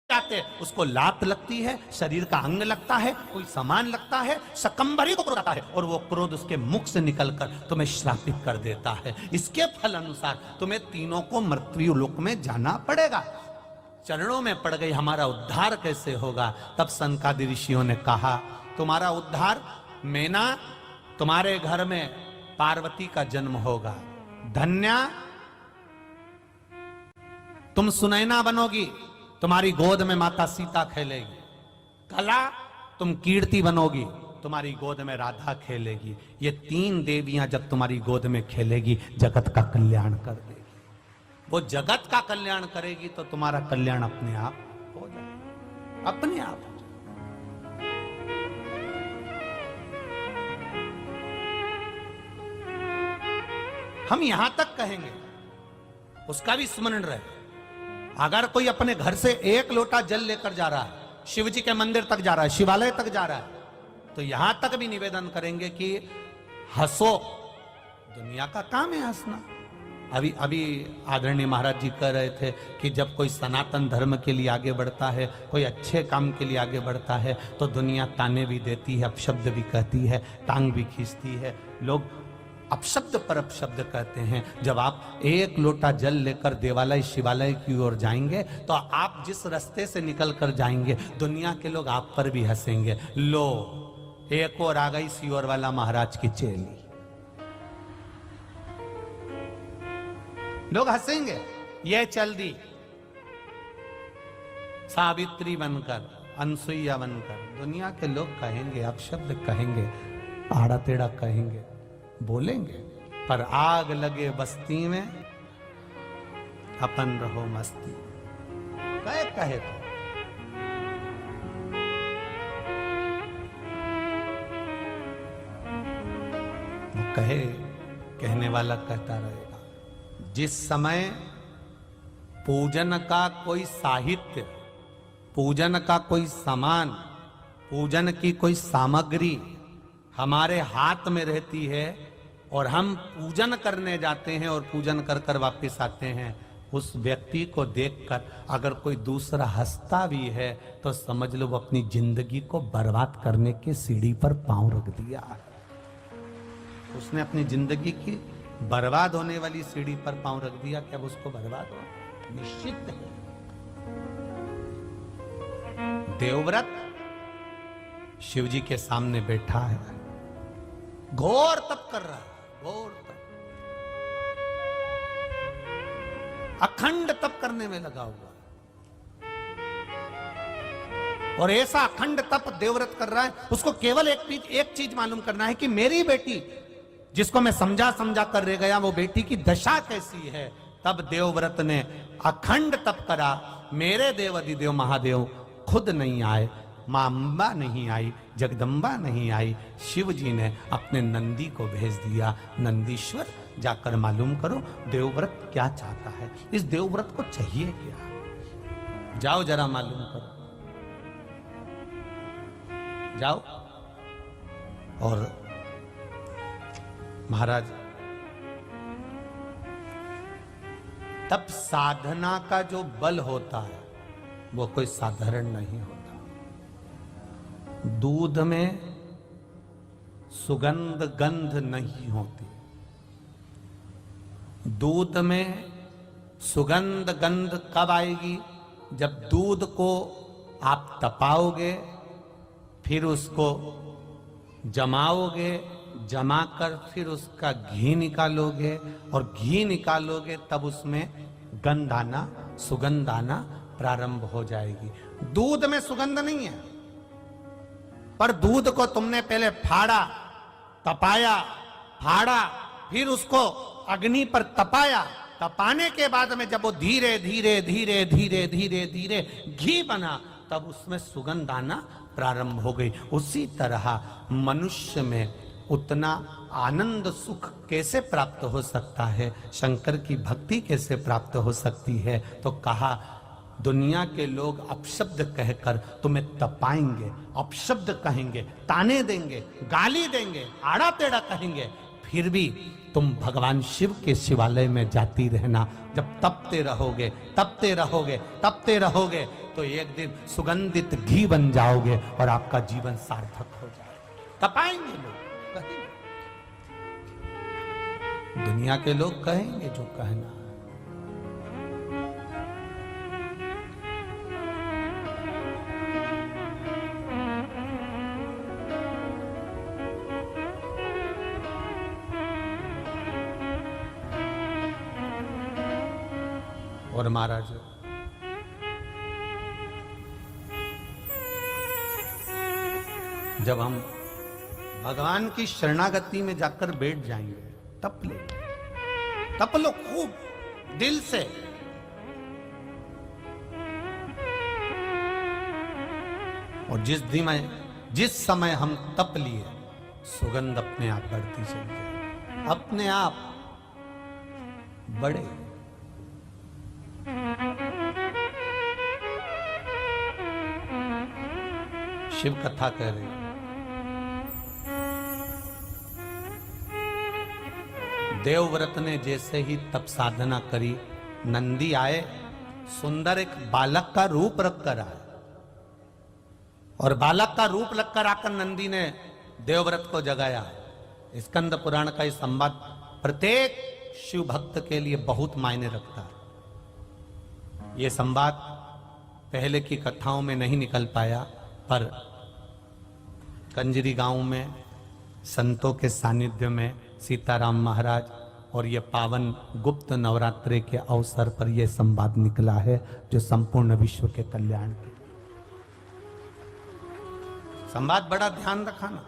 जाते उसको लात लगती है, शरीर का अंग लगता है, कोई सामान लगता है, शकंभरी को क्रोध आता है और वो क्रोध उसके मुख से निकलकर तुम्हें श्रापित कर देता है। इसके फल अनुसार तुम्हें तीनों को मृत्यु लोक में जाना पड़ेगा। चरणों में पड़ गई, हमारा उद्धार कैसे होगा? तब सनकादि ऋषियों ने कहा, तुम्हारा उद्धार, मेना, तुम्हारे घर में पार्वती का जन्म होगा। धन्या, तुम सुनैना बनोगी, तुम्हारी गोद में माता सीता खेलेगी। कला, तुम कीर्ति बनोगी, तुम्हारी गोद में राधा खेलेगी। ये 3 देवियां जब तुम्हारी गोद में खेलेगी, जगत का कल्याण कर देगी। वो जगत का कल्याण करेगी तो तुम्हारा कल्याण अपने आप हो जाएगा, अपने आप। हम यहां तक कहेंगे, उसका भी स्मरण रहे। अगर कोई अपने घर से 1 लोटा जल लेकर जा रहा है, शिव जी के मंदिर तक जा रहा है, शिवालय तक जा रहा है, तो यहां तक भी निवेदन करेंगे कि हंसो, दुनिया का काम है हंसना। अभी आदरणीय महाराज जी कह रहे थे कि जब कोई सनातन धर्म के लिए आगे बढ़ता है, कोई अच्छे काम के लिए आगे बढ़ता है, तो दुनिया ताने भी देती है, अपशब्द भी कहती है, टांग भी खींचती है। लोग अपशब्द पर अपशब्द कहते हैं। जब आप 1 लोटा जल लेकर देवालय, शिवालय की ओर जाएंगे, तो आप जिस रास्ते से निकल कर जाएंगे, दुनिया के लोग आप पर भी हंसेंगे। लो, एक और आ गई सियोर वाला महाराज की चेली। लोग हंसेंगे, ये चल दी सावित्री बनकर, अनसुईया बनकर। दुनिया के लोग कहेंगे, अपशब्द कहेंगे, आड़ा टेढ़ा कहेंगे, बोलेंगे, पर आग लगे बस्ती में अपन रहो मस्ती। कहे तो कहे, कहने वाला कहता रहेगा। जिस समय पूजन का कोई साहित्य, पूजन का कोई सामान, पूजन की कोई सामग्री हमारे हाथ में रहती है और हम पूजन करने जाते हैं और पूजन कर कर वापस आते हैं, उस व्यक्ति को देखकर अगर कोई दूसरा हंसता भी है तो समझ लो वो अपनी जिंदगी को बर्बाद करने के सीढ़ी पर पांव रख दिया। उसने अपनी जिंदगी की बर्बाद होने वाली सीढ़ी पर पांव रख दिया कि अब उसको बर्बाद हो निश्चित है। देवव्रत शिव जी के सामने बैठा है, घोर तप कर रहा है, घोर तप, अखंड तप करने में लगा हुआ, और ऐसा अखंड तप देवव्रत कर रहा है। उसको केवल एक चीज मालूम करना है कि मेरी बेटी, जिसको मैं समझा कर रह गया, वो बेटी की दशा कैसी है। तब देवव्रत ने अखंड तप करा मेरे देव अधिदेव महादेव खुद नहीं आए, मां अंबा नहीं आई, जगदम्बा नहीं आई, शिव जी ने अपने नंदी को भेज दिया। नंदीश्वर जाकर मालूम करो देवव्रत क्या चाहता है, इस देवव्रत को चाहिए क्या, जाओ जरा मालूम करो, जाओ। और महाराज तब साधना का जो बल होता है वो कोई साधारण नहीं होता। दूध में सुगंध गंध नहीं होती, दूध में सुगंध गंध कब आएगी, जब दूध को आप तपाओगे, फिर उसको जमाओगे, जमाकर फिर उसका घी निकालोगे, और घी निकालोगे तब उसमें गंध आना, सुगंध आना प्रारंभ हो जाएगी। दूध में सुगंध नहीं है, पर दूध को तुमने पहले फाड़ा, तपाया, फाड़ा, फिर उसको अग्नि पर तपाया, तपाने के बाद में जब वो धीरे धीरे धीरे धीरे धीरे धीरे घी बना, तब उसमें सुगंध आना प्रारंभ हो गई। उसी तरह मनुष्य में उतना आनंद सुख कैसे प्राप्त हो सकता है, शंकर की भक्ति कैसे प्राप्त हो सकती है, तो कहा दुनिया के लोग अपशब्द कहकर तुम्हें तपाएंगे, अपशब्द कहेंगे, ताने देंगे, गाली देंगे, आड़ा टेढ़ा कहेंगे, फिर भी तुम भगवान शिव के शिवालय में जाती रहना। जब तपते रहोगे, तपते रहोगे, तपते रहोगे, तो एक दिन सुगंधित घी बन जाओगे और आपका जीवन सार्थक हो जाएगा। तपाएंगे लोग, कहेंगे, दुनिया के लोग कहेंगे जो कहना। और महाराज जब हम भगवान की शरणागति में जाकर बैठ जाएंगे, तप ले, तप लो खूब दिल से। और जिस समय हम तप लिए, सुगंध अपने आप बढ़ती चली जाए, अपने आप बढ़े। शिव कथा कह रही, देवव्रत ने जैसे ही तप साधना करी, नंदी आए, सुंदर एक बालक का रूप रखकर आए, और बालक का रूप रखकर आकर नंदी ने देवव्रत को जगाया। स्कंद पुराण का ये संवाद प्रत्येक शिव भक्त के लिए बहुत मायने रखता है। ये संवाद पहले की कथाओं में नहीं निकल पाया, पर कंजरी गांव में संतों के सानिध्य में सीताराम महाराज और ये पावन गुप्त नवरात्रि के अवसर पर यह संवाद निकला है, जो संपूर्ण विश्व के कल्याण के संवाद। बड़ा ध्यान रखना,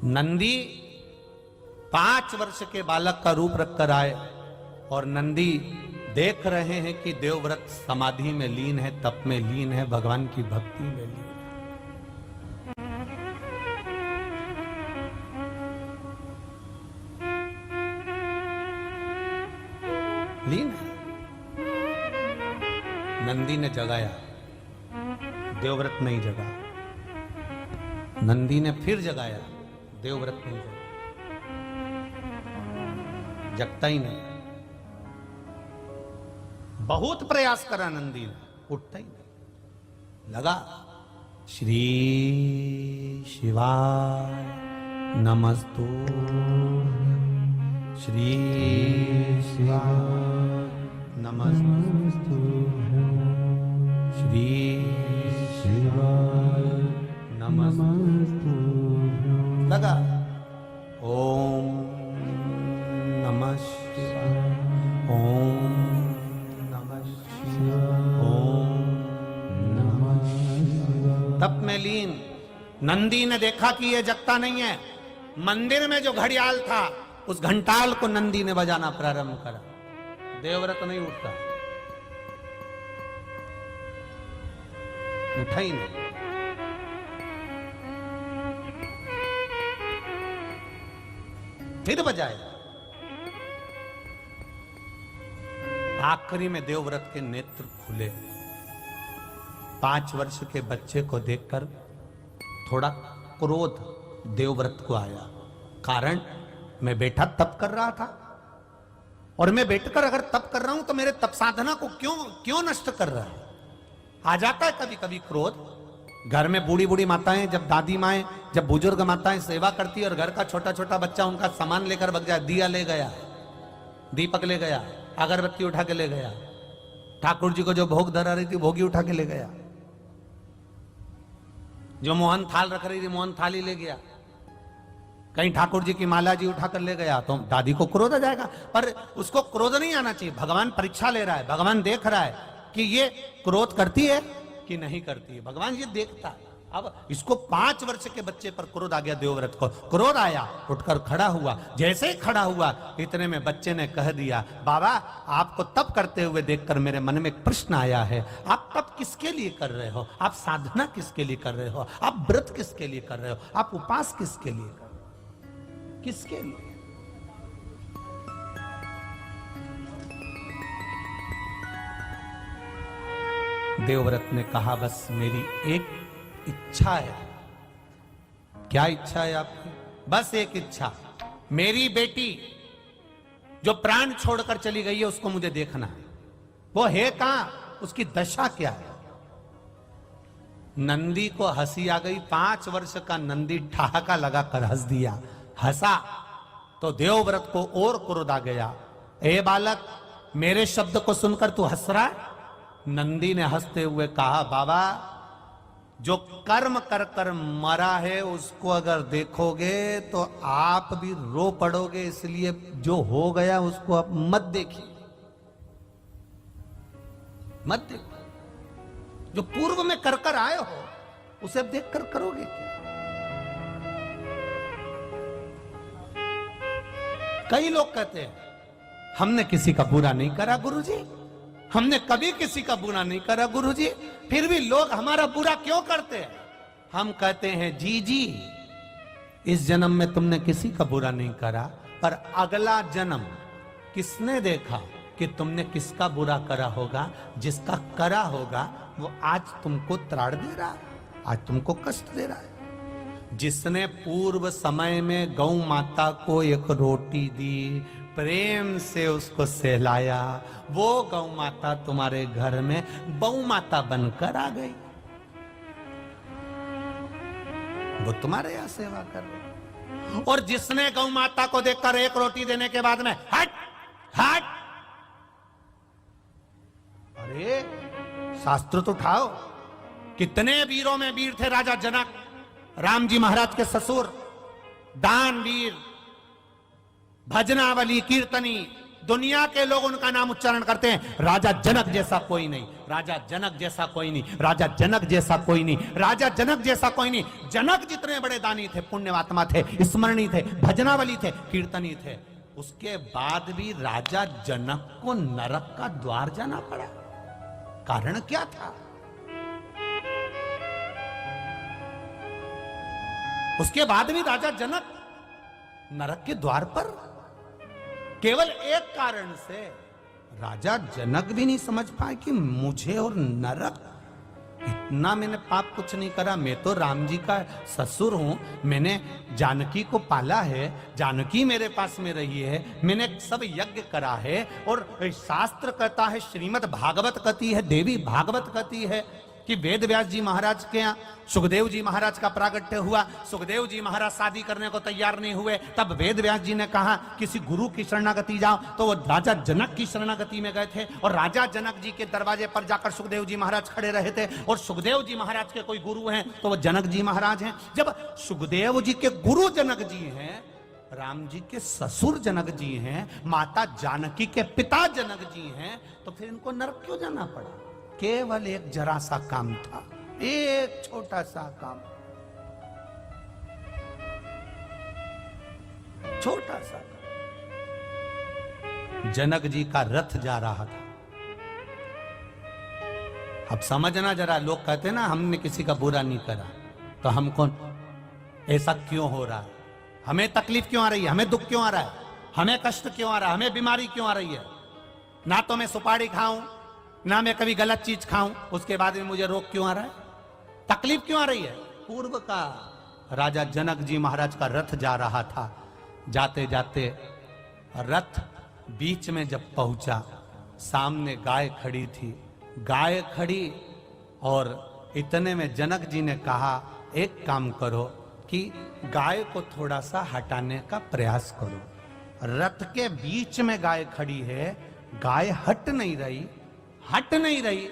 नंदी 5 वर्ष के बालक का रूप रखकर आए, और नंदी देख रहे हैं कि देवव्रत समाधि में लीन है, तप में लीन है, भगवान की भक्ति में लीन है। लीन है। नंदी ने जगाया, देवव्रत नहीं जगा। नंदी ने फिर जगाया, देवव्रत नहीं जगा, जगता ही नहीं। बहुत प्रयास करा नंदी ने, उठता ही नहीं। लगा श्री शिवाय नमस्तुभ्यं, श्री शिवाय नमस्तुभ्यं, श्री शिवाय नमस्तुभ्यं। लगा ओम नमः शिवाय, ओम तप में लीन। नंदी ने देखा कि यह जगता नहीं है। मंदिर में जो घड़ियाल था, उस घंटाल को नंदी ने बजाना प्रारंभ करा। देवव्रत नहीं उठता, उठा ही नहीं। फिर बजाए। आखिरी में देवव्रत के नेत्र खुले। 5 वर्ष के बच्चे को देखकर थोड़ा क्रोध देवव्रत को आया। कारण मैं बेटा तप कर रहा था, और मैं बैठकर अगर तप कर रहा हूं तो मेरे तप साधना को क्यों नष्ट कर रहा है। आ जाता है कभी कभी क्रोध। घर में बूढ़ी बूढ़ी माताएं, जब दादी माएं, जब बुजुर्ग माताएं सेवा करती है और घर का छोटा छोटा बच्चा उनका सामान लेकर भग जाए, दिया ले गया, दीपक ले गया, अगरबत्ती उठा के ले गया, ठाकुर जी को जो भोग धरा रही थी भोगी उठा के ले गया, जो मोहन थाल रख रही थी मोहन थाली ले गया, कहीं ठाकुर जी की माला जी उठाकर ले गया, तो दादी को क्रोध आ जाएगा। पर उसको क्रोध नहीं आना चाहिए। भगवान परीक्षा ले रहा है, भगवान देख रहा है कि ये क्रोध करती है कि नहीं करती है। भगवान ये देखता है। अब इसको 5 वर्ष के बच्चे पर क्रोध आ गया। देवव्रत को क्रोध आया, उठकर खड़ा हुआ। जैसे ही खड़ा हुआ इतने में बच्चे ने कह दिया, बाबा आपको तप करते हुए देखकर मेरे मन में एक प्रश्न आया है। आप तप किसके लिए कर रहे हो? आप साधना किसके लिए कर रहे हो? आप व्रत किसके लिए कर रहे हो? आप उपास किसके लिए कर रहे हो? किसके लिए? देवव्रत ने कहा, बस मेरी एक इच्छा है। क्या इच्छा है आपकी? बस एक इच्छा, मेरी बेटी जो प्राण छोड़कर चली गई है उसको मुझे देखना है। वो है कहां? उसकी दशा क्या है? नंदी को हंसी आ गई। 5 वर्ष का नंदी ठहाका लगाकर हंस दिया। हंसा तो देवव्रत को और क्रोध आ गया। ए बालक, मेरे शब्द को सुनकर तू हंस रहा है? नंदी ने हंसते हुए कहा, बाबा जो कर्म कर कर मरा है उसको अगर देखोगे तो आप भी रो पड़ोगे, इसलिए जो हो गया उसको आप मत देखिए, मत देखो। जो पूर्व में कर कर आए हो उसे अब देख कर करोगे क्या? कई लोग कहते हैं हमने किसी का बुरा नहीं करा गुरुजी, हमने कभी किसी का बुरा नहीं करा गुरुजी, फिर भी लोग हमारा बुरा क्यों करते हैं? हम कहते हैं जी जी, इस जन्म में तुमने किसी का बुरा नहीं करा, पर अगला जन्म किसने देखा कि तुमने किसका बुरा करा होगा? जिसका करा होगा वो आज तुमको त्राड़ दे रहा है, आज तुमको कष्ट दे रहा है। जिसने पूर्व समय में गौ माता को एक रोटी दी, प्रेम से उसको सहलाया, वो गौ माता तुम्हारे घर में गौ माता बनकर आ गई। वो तुम्हारे यहां सेवा कर रही। और जिसने गौ माता को देखकर एक रोटी देने के बाद में हट हट, अरे शास्त्र तो उठाओ। कितने वीरों में वीर थे राजा जनक, राम जी महाराज के ससुर, दानवीर, भजनावली, कीर्तनी, दुनिया के लोग उनका नाम उच्चारण करते हैं। राजा जनक जैसा कोई नहीं, राजा जनक जैसा कोई नहीं, राजा जनक जैसा कोई नहीं, राजा जनक जैसा कोई नहीं। जनक जितने बड़े दानी थे, पुण्यवात्मा थे, स्मरणी थे, भजनावली थे, कीर्तनी थे, उसके बाद भी राजा जनक को नरक का द्वार जाना पड़ा। कारण क्या था? उसके बाद भी राजा जनक नरक के द्वार पर, केवल एक कारण से। राजा जनक भी नहीं समझ पाए कि मुझे और नरक, इतना मैंने पाप कुछ नहीं करा, मैं तो राम जी का ससुर हूं, मैंने जानकी को पाला है, जानकी मेरे पास में रही है, मैंने सब यज्ञ करा है। और शास्त्र कहता है, श्रीमद् भागवत कहती है, देवी भागवत कहती है कि वेद व्यास जी महाराज के यहाँ सुखदेव जी महाराज का प्रागट्य हुआ। सुखदेव जी महाराज शादी करने को तैयार नहीं हुए, तब वेद व्यास जी ने कहा किसी गुरु की शरणागति जाओ, तो वो राजा जनक की शरणागति में गए थे। और राजा जनक जी के दरवाजे पर जाकर सुखदेव जी महाराज खड़े रहे थे। और सुखदेव जी महाराज के कोई गुरु हैं तो वो जनक जी महाराज हैं। जब सुखदेव जी के गुरु जनक जी हैं, राम जी के ससुर जनक जी हैं, माता जानकी के पिता जनक जी हैं, तो फिर इनको नरक क्यों जाना पड़ा? केवल एक जरा सा काम था, एक छोटा सा काम, छोटा सा काम। जनक जी का रथ जा रहा था, अब समझना जरा, लोग कहते हैं ना हमने किसी का बुरा नहीं करा, तो हम कौन, ऐसा क्यों हो रहा है, हमें तकलीफ क्यों आ रही है, हमें दुख क्यों आ रहा है, हमें कष्ट क्यों आ रहा है, हमें बीमारी क्यों आ रही है। ना तो मैं सुपारी खाऊं, ना मैं कभी गलत चीज खाऊं, उसके बाद में मुझे रोग क्यों आ रहा है, तकलीफ क्यों आ रही है। पूर्व का राजा जनक जी महाराज का रथ जा रहा था, जाते जाते रथ बीच में जब पहुंचा, सामने गाय खड़ी थी, गाय खड़ी, और इतने में जनक जी ने कहा एक काम करो कि गाय को थोड़ा सा हटाने का प्रयास करो। रथ के बीच में गाय खड़ी है, गाय हट नहीं रही।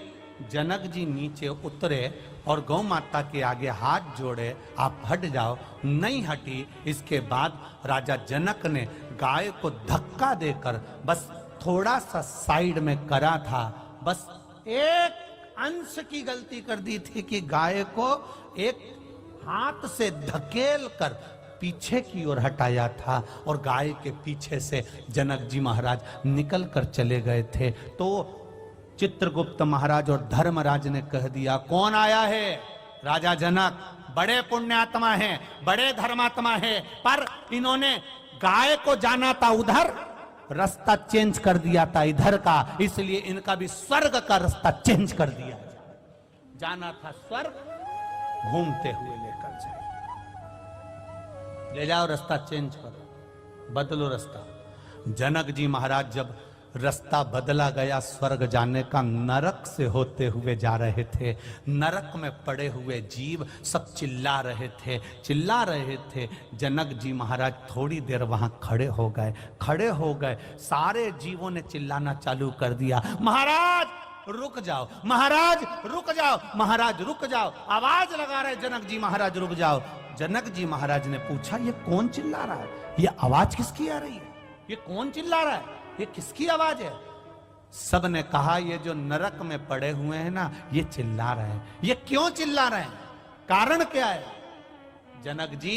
जनक जी नीचे उतरे और गौ माता के आगे हाथ जोड़े, आप हट जाओ, नहीं हटी। इसके बाद राजा जनक ने गाय को धक्का देकर बस थोड़ा सा साइड में करा था, बस एक अंश की गलती कर दी थी कि गाय को एक हाथ से धकेल कर पीछे की ओर हटाया था, और गाय के पीछे से जनक जी महाराज निकल कर चले गए थे। तो चित्रगुप्त महाराज और धर्मराज ने कह दिया, कौन आया है, राजा जनक बड़े पुण्यात्मा हैं, बड़े धर्मात्मा हैं, पर इन्होंने गाय को जाना था उधर, रास्ता चेंज कर दिया था इधर का, इसलिए इनका भी स्वर्ग का रास्ता चेंज कर दिया। जाना था स्वर्ग, घूमते हुए लेकर जाए, ले जाओ, रास्ता चेंज करो, बदलो रास्ता। जनक जी महाराज जब रास्ता बदला गया स्वर्ग जाने का, नरक से होते हुए जा रहे थे, नरक में पड़े हुए जीव सब चिल्ला रहे थे। जनक जी महाराज थोड़ी देर वहां खड़े हो गए, सारे जीवों ने चिल्लाना चालू कर दिया, महाराज रुक जाओ, महाराज रुक जाओ, महाराज रुक जाओ, आवाज लगा रहे जनक जी महाराज रुक जाओ। जनक जी महाराज ने पूछा, ये कौन चिल्ला रहा है, ये आवाज किसकी आ रही है, ये कौन चिल्ला रहा है, ये किसकी आवाज है। सब ने कहा, ये जो नरक में पड़े हुए हैं ना, ये चिल्ला रहे हैं। ये क्यों चिल्ला रहे हैं, कारण क्या है। जनक जी,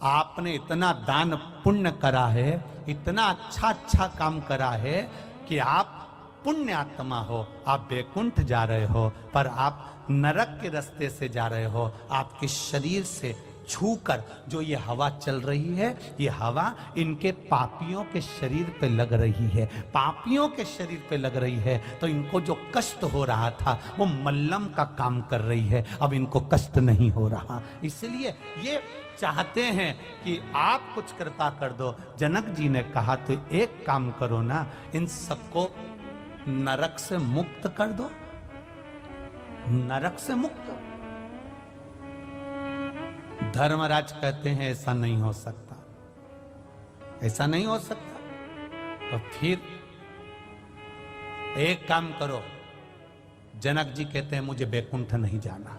आपने इतना दान पुण्य करा है, इतना अच्छा काम करा है कि आप पुण्य आत्मा हो, आप बैकुंठ जा रहे हो, पर आप नरक के रास्ते से जा रहे हो। आपके शरीर से छूकर जो ये हवा चल रही है, ये हवा इनके पापियों के शरीर पे लग रही है, पापियों के शरीर पे लग रही है, तो इनको जो कष्ट हो रहा था वो मल्लम का काम कर रही है, अब इनको कष्ट नहीं हो रहा, इसलिए ये चाहते हैं कि आप कुछ कृपा कर दो। जनक जी ने कहा, तो एक काम करो ना, इन सबको नरक से मुक्त कर दो, नरक से मुक्त। धर्मराज कहते हैं, ऐसा नहीं हो सकता, ऐसा नहीं हो सकता। तो फिर एक काम करो, जनक जी कहते हैं, मुझे बैकुंठ नहीं जाना,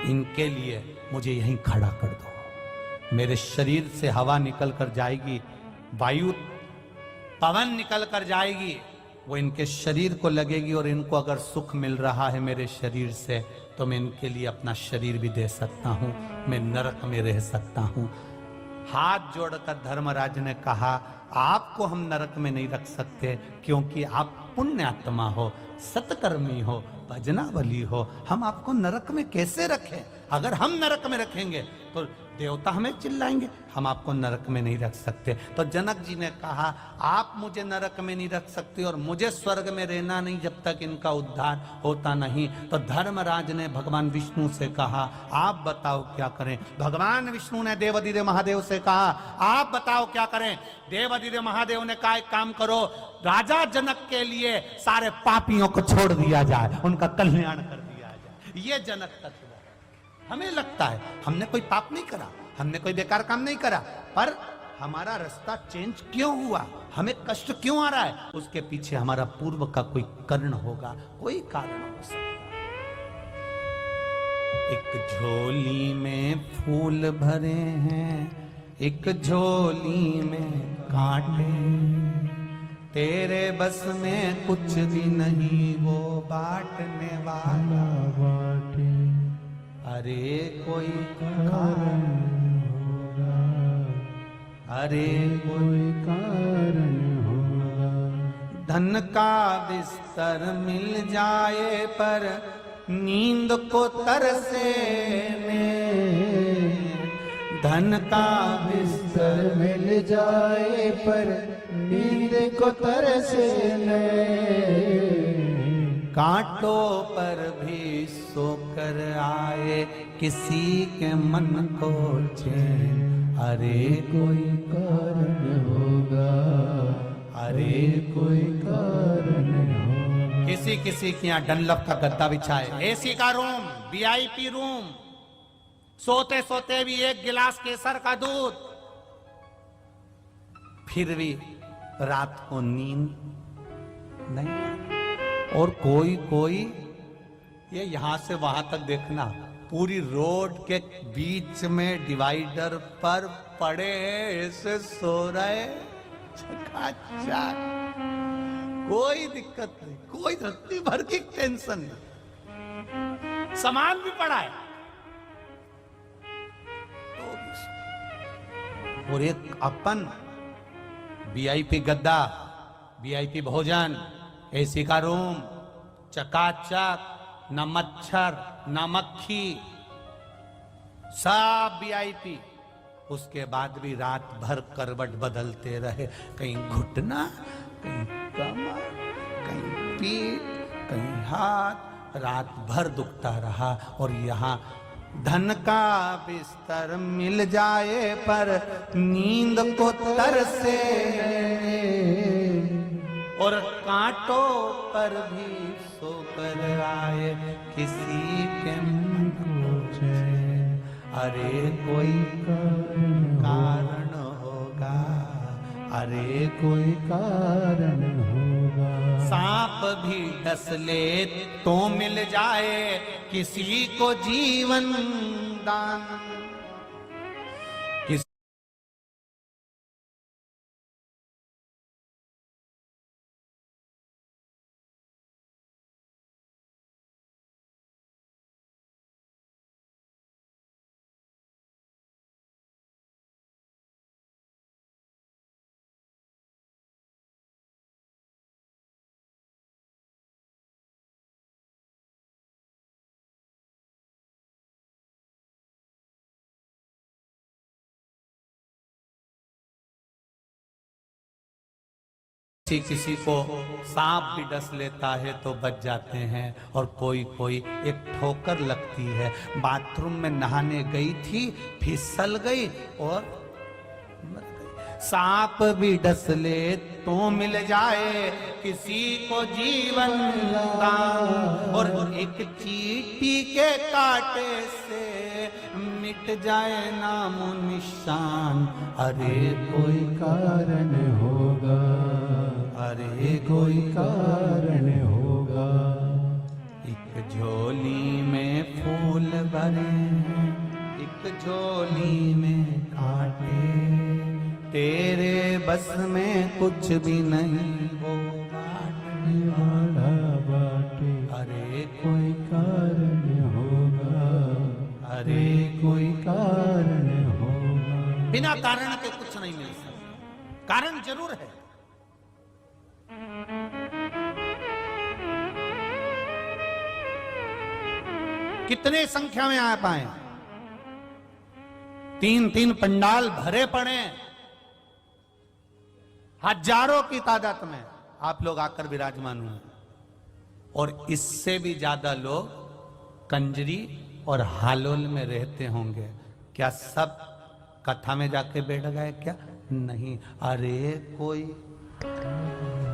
इनके लिए मुझे यहीं खड़ा कर दो। मेरे शरीर से हवा निकल कर जाएगी, वायु पवन निकल कर जाएगी, वो इनके शरीर को लगेगी, और इनको अगर सुख मिल रहा है मेरे शरीर से, तो मैं इनके लिए अपना शरीर भी दे सकता हूं, मैं नरक में रह सकता हूं। हाथ जोड़कर धर्मराज ने कहा, आपको हम नरक में नहीं रख सकते, क्योंकि आप पुण्य आत्मा हो, सत्कर्मी हो, भजनावली हो, हम आपको नरक में कैसे रखें। अगर हम नरक में रखेंगे तो देवता हमें चिल्लाएंगे, हम आपको नरक में नहीं रख सकते। तो जनक जी ने कहा, आप मुझे नरक में नहीं रख सकते और मुझे स्वर्ग में रहना नहीं जब तक इनका उद्धार होता नहीं। तो धर्मराज ने भगवान विष्णु से कहा, आप बताओ क्या करें। भगवान विष्णु ने देवाधिदेव महादेव से कहा, आप बताओ क्या करें। देवाधिदेव महादेव ने कहा, एक काम करो, राजा जनक के लिए सारे पापियों को छोड़ दिया जाए, उनका कल्याण कर दिया जाए। ये जनक तत्व हमें लगता है, हमने कोई पाप नहीं करा, हमने कोई बेकार काम नहीं करा, पर हमारा रास्ता चेंज क्यों हुआ, हमें कष्ट क्यों आ रहा है, उसके पीछे हमारा पूर्व का कोई कारण होगा, कोई कारण हो सकता है। एक झोली में फूल भरे हैं, एक झोली में कांटे, तेरे बस में कुछ भी नहीं वो बांटने वाला बांटे। अरे कोई कारण होगा, अरे कोई कारण होगा। धन का बिस्तर मिल जाए पर नींद को तरसे धन का बिस्तर मिल जाए पर नींद को तरसे कांटों पर भी सोकर आए किसी के मन को चैन। अरे कोई कारण होगा, अरे कोई कारण होगा। किसी किसी के यहाँ डनलप का गद्दा बिछाए, एसी का रूम, वीआईपी रूम, सोते सोते भी एक गिलास केसर का दूध, फिर भी रात को नींद नहीं। और कोई कोई ये यहां से वहां तक देखना, पूरी रोड के बीच में डिवाइडर पर पड़े ऐसे सो रहे, चकाचक, कोई दिक्कत नहीं, कोई रत्ती भर की टेंशन नहीं, सामान भी पड़ा है। और एक अपन वीआईपी गद्दा, वीआईपी भोजन, एसी का रूम, चकाचक, न मच्छर न मक्खी, सब वीआईपी। उसके बाद भी रात भर करवट बदलते रहे, कहीं घुटना, कहीं कमर, कहीं पीठ, कहीं हाथ, रात भर दुखता रहा। और यहाँ धन का बिस्तर मिल जाए पर नींद को तरसे, और कांटों पर भी सोकर आए किसी के मन को चैन। अरे कोई कारण होगा, अरे कोई कारण होगा। सांप भी डस ले तो मिल जाए किसी को जीवन दान। किसी को सांप भी डस लेता है तो बच जाते हैं, और कोई कोई एक ठोकर लगती है, बाथरूम में नहाने गई थी, फिसल गई और मर गई। सांप भी डस ले तो मिल जाए किसी को जीवन दान, और एक चींटी के कांटे से मिट जाए नामो निशान। अरे कोई कारण होगा, अरे कोई कारण होगा। एक झोली में फूल भरे हैं, एक झोली में कांटे, तेरे बस में कुछ भी नहीं वो बांटने वाला बाटे। अरे कोई कारण होगा, अरे कोई कारण होगा। बिना कारण के कुछ नहीं मिल सकता, कारण जरूर है। कितने संख्या में आ पाए, 3-3 पंडाल भरे पड़े, हजारों की तादाद में आप लोग आकर विराजमान हुए, और इससे भी ज्यादा लोग कंजरी और हालोल में रहते होंगे। क्या सब कथा में जाके बैठ गए क्या? नहीं। अरे कोई कारण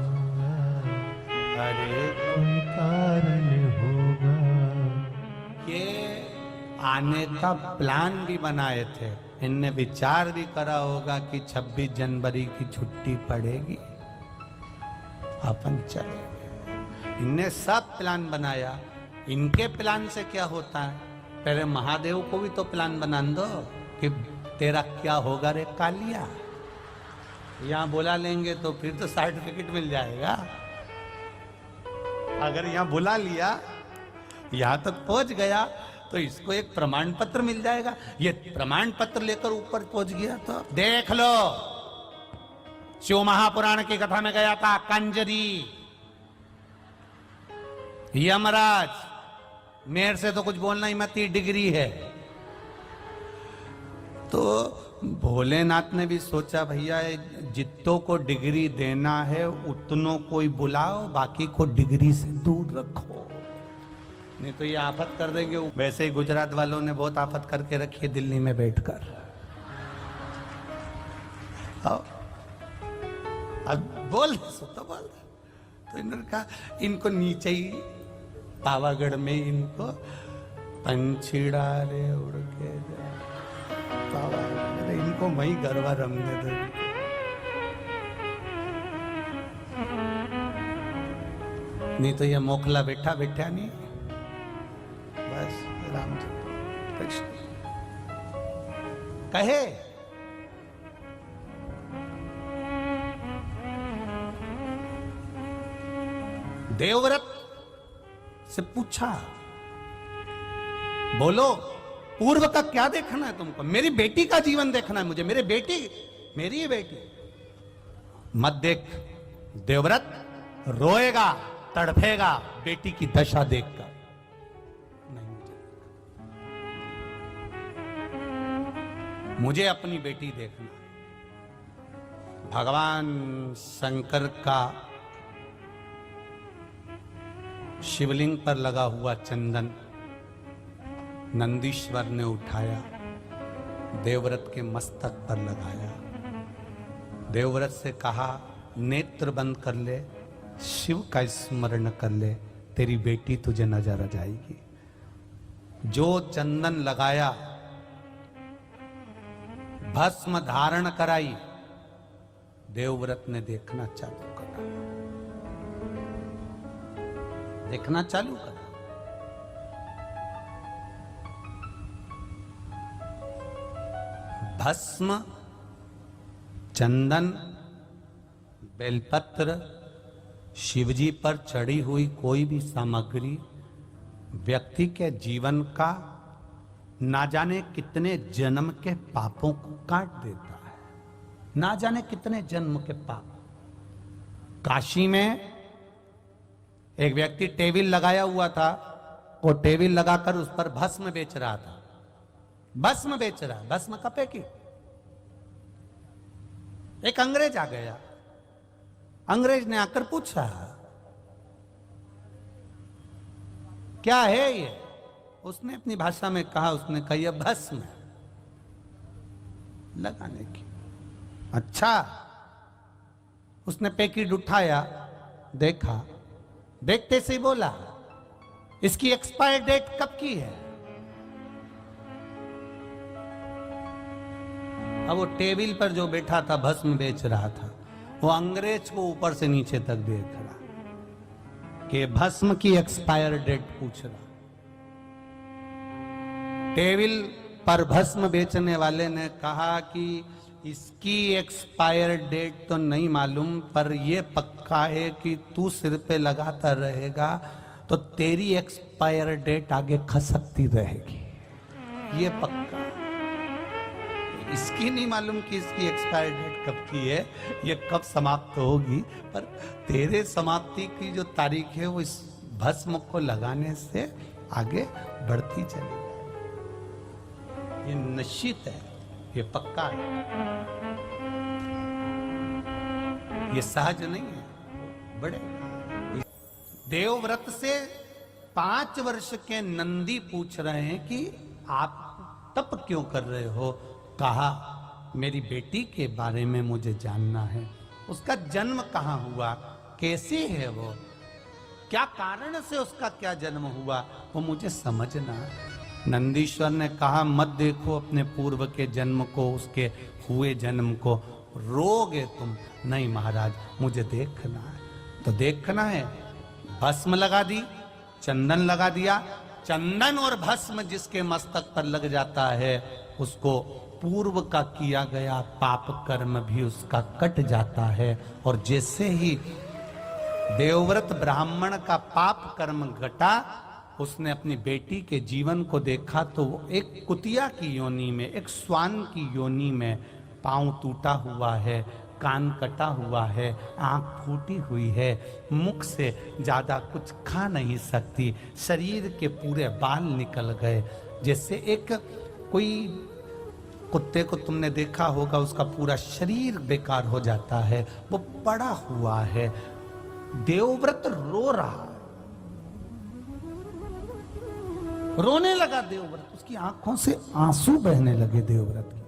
होगा। ये आने का प्लान भी बनाए थे, इनने विचार भी करा होगा कि 26 जनवरी की छुट्टी पड़ेगी, अपन चले। इनने सब प्लान बनाया। इनके प्लान से क्या होता है, पहले महादेव को भी तो प्लान बना दो कि तेरा क्या होगा रे कालिया। यहां बुला लेंगे तो फिर तो सर्टिफिकेट मिल जाएगा। अगर यहां बुला लिया, यहां तक पहुंच गया, तो इसको एक प्रमाण पत्र मिल जाएगा। ये प्रमाण पत्र लेकर ऊपर पहुंच गया तो देख लो, शिव महापुराण की कथा में गया था कंजरी, यमराज मेरे से तो कुछ बोलना ही मत, 30 डिग्री है। तो भोलेनाथ ने भी सोचा भैया जितनों को डिग्री देना है उतनों को ही बुलाओ, बाकी को डिग्री से दूर रखो, नहीं तो ये आफत कर देंगे। वैसे ही गुजरात वालों ने बहुत आफत करके रखी है दिल्ली में बैठकर। अब बोल तो बोल, तो इन्होंने कहा इनको नीचे ही पावागढ़ में इनको पंछी डाले उड़ के जा, पावागढ़ इनको वही गरबा रंगने दे। नहीं तो ये मोखला बैठा बैठा नहीं, बस रामचंद्र कृष्ण कहे देवव्रत से पूछा, बोलो पूर्व का क्या देखना है तुमको? मेरी बेटी का जीवन देखना है मुझे, मेरी बेटी, मेरी ही बेटी। मत देख, देवव्रत रोएगा तड़फेगा बेटी की दशा देखकर। नहीं, मुझे अपनी बेटी देखना। भगवान शंकर का शिवलिंग पर लगा हुआ चंदन नंदीश्वर ने उठाया, देवव्रत के मस्तक पर लगाया। देवव्रत से कहा नेत्र बंद कर ले, शिव का स्मरण कर ले, तेरी बेटी तुझे नजर आ जाएगी। जो चंदन लगाया, भस्म धारण कराई, देवव्रत ने देखना चालू करा, देखना चालू करा। भस्म, चंदन, बेलपत्र, शिवजी पर चढ़ी हुई कोई भी सामग्री व्यक्ति के जीवन का ना जाने कितने जन्म के पापों को काट देता है, ना जाने कितने जन्म के पाप। काशी में एक व्यक्ति टेबिल लगाया हुआ था, वो टेबिल लगाकर उस पर भस्म बेच रहा था, भस्म बेच रहा, भस्म का पैकेट। एक अंग्रेज आ गया, अंग्रेज ने आकर पूछा क्या है ये? उसने अपनी भाषा में कहा, उसने कहा यह भस्म है लगाने की। अच्छा, उसने पैकेट उठाया, देखा, देखते से ही बोला इसकी एक्सपायर डेट कब की है? अब वो टेबल पर जो बैठा था भस्म बेच रहा था, वो अंग्रेज को ऊपर से नीचे तक देख रहा कि भस्म की एक्सपायर डेट पूछ रहा। टेबल पर भस्म बेचने वाले ने कहा कि इसकी एक्सपायर डेट तो नहीं मालूम, पर यह पक्का है कि तू सिर पे लगाता रहेगा तो तेरी एक्सपायर डेट आगे खसकती रहेगी, ये पक्का। इसकी नहीं मालूम कि इसकी एक्सपायर डेट कब की है, ये कब समाप्त होगी, पर तेरे समाप्ति की जो तारीख है वो इस भस्म को लगाने से आगे बढ़ती चली जाए। ये निश्चित है, ये पक्का है, ये सहज नहीं है। बड़े देवव्रत से 5 वर्ष के नंदी पूछ रहे हैं कि आप तप क्यों कर रहे हो? कहा मेरी बेटी के बारे में मुझे जानना है, उसका जन्म कहाँ हुआ, कैसे है वो, क्या कारण से उसका क्या जन्म हुआ, वो मुझे समझना है। नंदीश्वर ने कहा मत देखो अपने पूर्व के जन्म को, उसके हुए जन्म को, रोगे तुम। नहीं महाराज, मुझे देखना है। तो देखना है, भस्म लगा दी, चंदन लगा दिया। चंदन और भस्म जिसके मस्तक पर लग जाता है उसको पूर्व का किया गया पाप कर्म भी उसका कट जाता है। और जैसे ही देवव्रत ब्राह्मण का पाप कर्म घटा, उसने अपनी बेटी के जीवन को देखा तो वो एक कुतिया की योनि में, एक श्वान की योनि में पांव टूटा हुआ है, कान कटा हुआ है, आंख फूटी हुई है, मुख से ज्यादा कुछ खा नहीं सकती, शरीर के पूरे बाल निकल गए। जैसे एक कोई कुत्ते को तुमने देखा होगा, उसका पूरा शरीर बेकार हो जाता है, वो पड़ा हुआ है। देवव्रत रो रहा, रोने लगा देवव्रत, उसकी आंखों से आंसू बहने लगे देवव्रत की।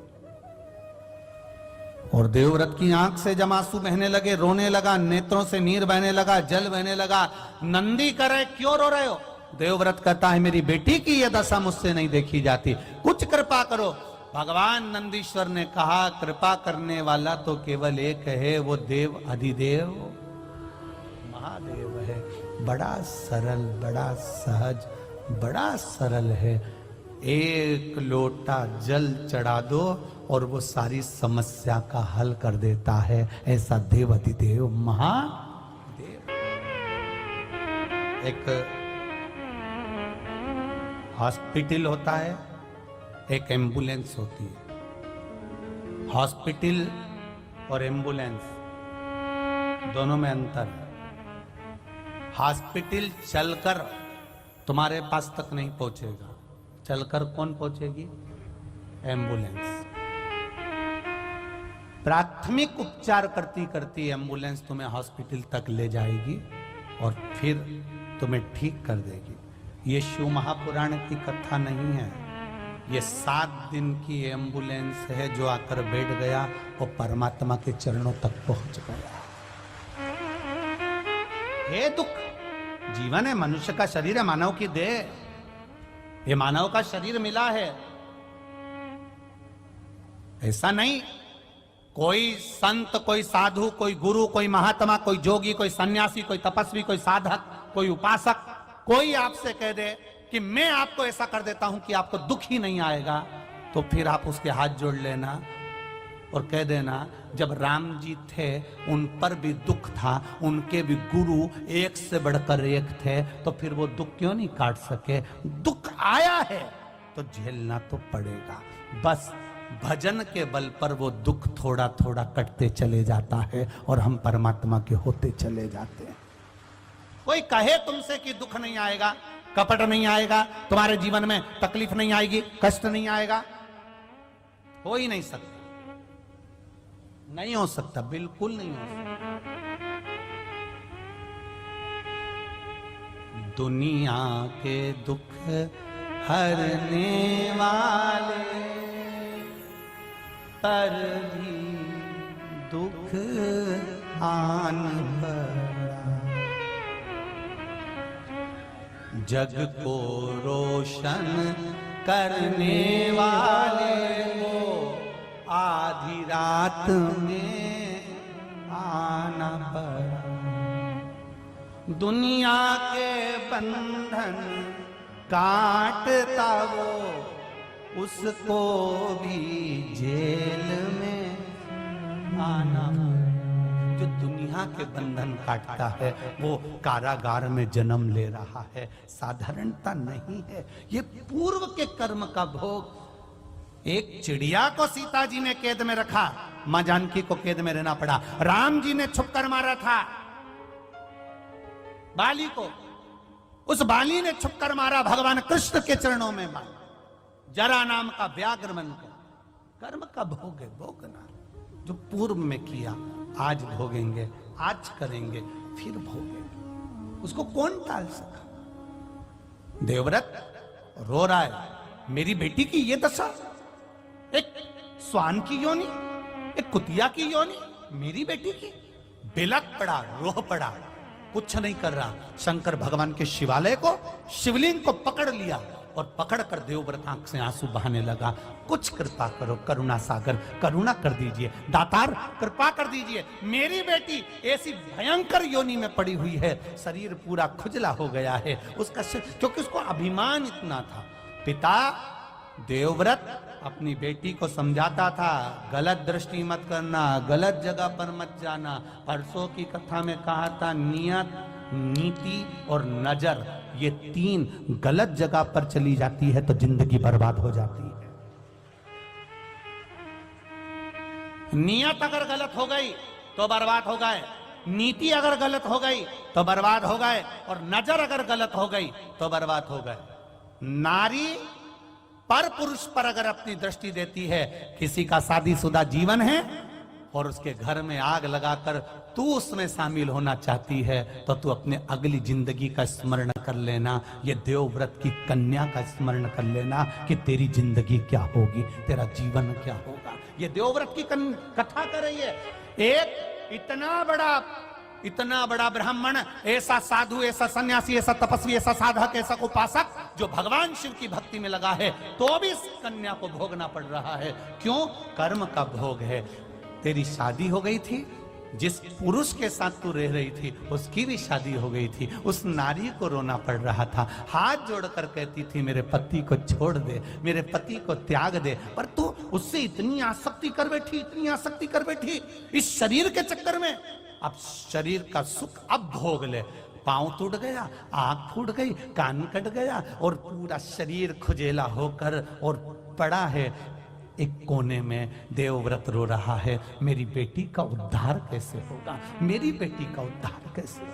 और देवव्रत की आंख से जब आंसू बहने लगे, रोने लगा, नेत्रों से नीर बहने लगा, जल बहने लगा। नंदी करे क्यों रो रहे हो? देवव्रत कहता है मेरी बेटी की यह दशा मुझसे नहीं देखी जाती, कुछ कृपा करो। भगवान नंदीश्वर ने कहा कृपा करने वाला तो केवल एक है, वो देव अधिदेव महादेव है। बड़ा सरल, बड़ा सहज, बड़ा सरल है। एक लोटा जल चढ़ा दो और वो सारी समस्या का हल कर देता है। ऐसा देव अधिदेव महादेव। एक हॉस्पिटल होता है, एक एम्बुलेंस होती है। हॉस्पिटल और एम्बुलेंस दोनों में अंतर है। हॉस्पिटल चलकर तुम्हारे पास तक नहीं पहुंचेगा, चलकर कौन पहुंचेगी? एम्बुलेंस। प्राथमिक उपचार करती करती एम्बुलेंस तुम्हें हॉस्पिटल तक ले जाएगी और फिर तुम्हें ठीक कर देगी। ये शिव महापुराण की कथा नहीं है, ये 7 दिन की एम्बुलेंस है जो आकर बैठ गया और परमात्मा के चरणों तक पहुंच गया। हे दुख, जीवन है, मनुष्य का शरीर है, मानव की देह, ये मानव का शरीर मिला है। ऐसा नहीं कोई संत, कोई साधु, कोई गुरु, कोई महात्मा, कोई जोगी, कोई सन्यासी, कोई तपस्वी, कोई साधक, कोई उपासक, कोई आपसे कह दे कि मैं आपको ऐसा कर देता हूं कि आपको दुख ही नहीं आएगा, तो फिर आप उसके हाथ जोड़ लेना और कह देना जब राम जी थे उन पर भी दुख था, उनके भी गुरु एक से बढ़कर एक थे, तो फिर वो दुख क्यों नहीं काट सके? दुख आया है तो झेलना तो पड़ेगा। बस भजन के बल पर वो दुख थोड़ा थोड़ा कटते चले जाता है और हम परमात्मा के होते चले जाते हैं। कोई कहे तुमसे कि दुख नहीं आएगा, कपट नहीं आएगा, तुम्हारे जीवन में तकलीफ नहीं आएगी, कष्ट नहीं आएगा, हो ही नहीं सकता, नहीं हो सकता, बिल्कुल नहीं हो सकता। दुनिया के दुख हरने वाले पर भी दुख आन पड़ा, जग को रोशन करने वाले वो आधी रात में आना पड़ा। दुनिया के बंधन काटता वो, उसको भी जेल में आना। जो दुनिया के बंधन काटता है वो कारागार में जन्म ले रहा है, साधारणता नहीं है, ये पूर्व के कर्म का भोग। एक चिड़िया को सीता जी ने कैद में रखा, मां जानकी को कैद में रहना पड़ा। राम जी ने छुप कर मारा था बाली को, उस बाली ने छुप कर मारा भगवान कृष्ण के चरणों में मारा। जरा नाम का व्याघ्र बनकर, कर्म का भोग है, भोगना जो पूर्व में किया आज भोगेंगे, आज करेंगे, फिर भोगेंगे, उसको कौन टाल सका? देवव्रत रो रहा है, मेरी बेटी की ये दशा, एक स्वान की योनि, एक कुतिया की योनि, मेरी बेटी की। बिलक पड़ा, रोह पड़ा, कुछ नहीं कर रहा। शंकर भगवान के शिवालय को, शिवलिंग को पकड़ लिया और पकड़कर देवव्रत आंख से आंसू बहाने लगा। कुछ कृपा करो करुणा सागर, करुणा कर दीजिए, दातार कृपा कर दीजिए, मेरी बेटी ऐसी भयंकर योनि में पड़ी हुई है, शरीर पूरा खुजला हो गया है उसका, क्योंकि उसको अभिमान इतना था। पिता देवव्रत अपनी बेटी को समझाता था, गलत दृष्टि मत करना, गलत जगह पर मत जाना। परसों की कथा में कहा था नियत, नीति और नजर, ये 3 गलत जगह पर चली जाती है तो जिंदगी बर्बाद हो जाती है। नियत अगर गलत हो गई तो बर्बाद हो गए, नीति अगर गलत हो गई तो बर्बाद हो गए, और नजर अगर गलत हो गई तो बर्बाद हो गए। नारी पर पुरुष पर अगर अपनी दृष्टि देती है, किसी का शादीशुदा जीवन है और उसके घर में आग लगाकर तू उसमें शामिल होना चाहती है, तो तू अपने अगली जिंदगी का स्मरण कर लेना, ये देवव्रत की कन्या का स्मरण कर लेना कि तेरी जिंदगी क्या होगी, तेरा जीवन क्या होगा। ये देवव्रत की कथा कर रही है। एक इतना बड़ा ब्राह्मण, ऐसा साधु, ऐसा सन्यासी, ऐसा तपस्वी, ऐसा साधक, ऐसा उपासक जो भगवान शिव की भक्ति में लगा है, तो भी इस कन्या को भोगना पड़ रहा है। क्यों? कर्म का भोग है। तेरी शादी हो गई थी, जिस पुरुष के साथ तू रह रही थी उसकी भी शादी हो गई थी, उस नारी को रोना पड़ रहा था, हाथ जोड़कर कहती थी मेरे पति को छोड़ दे, मेरे पति को त्याग दे, पर तू उससे इतनी आसक्ति कर बैठी, इतनी आसक्ति कर बैठी इस शरीर के चक्कर में। अब शरीर का सुख अब भोग ले। पांव टूट गया, आंख फूट गई, कान कट गया और पूरा शरीर खुजेला होकर और पड़ा है एक कोने में। देवव्रत रो रहा है, मेरी बेटी का उद्धार कैसे होगा, मेरी बेटी का उद्धार कैसे होगा।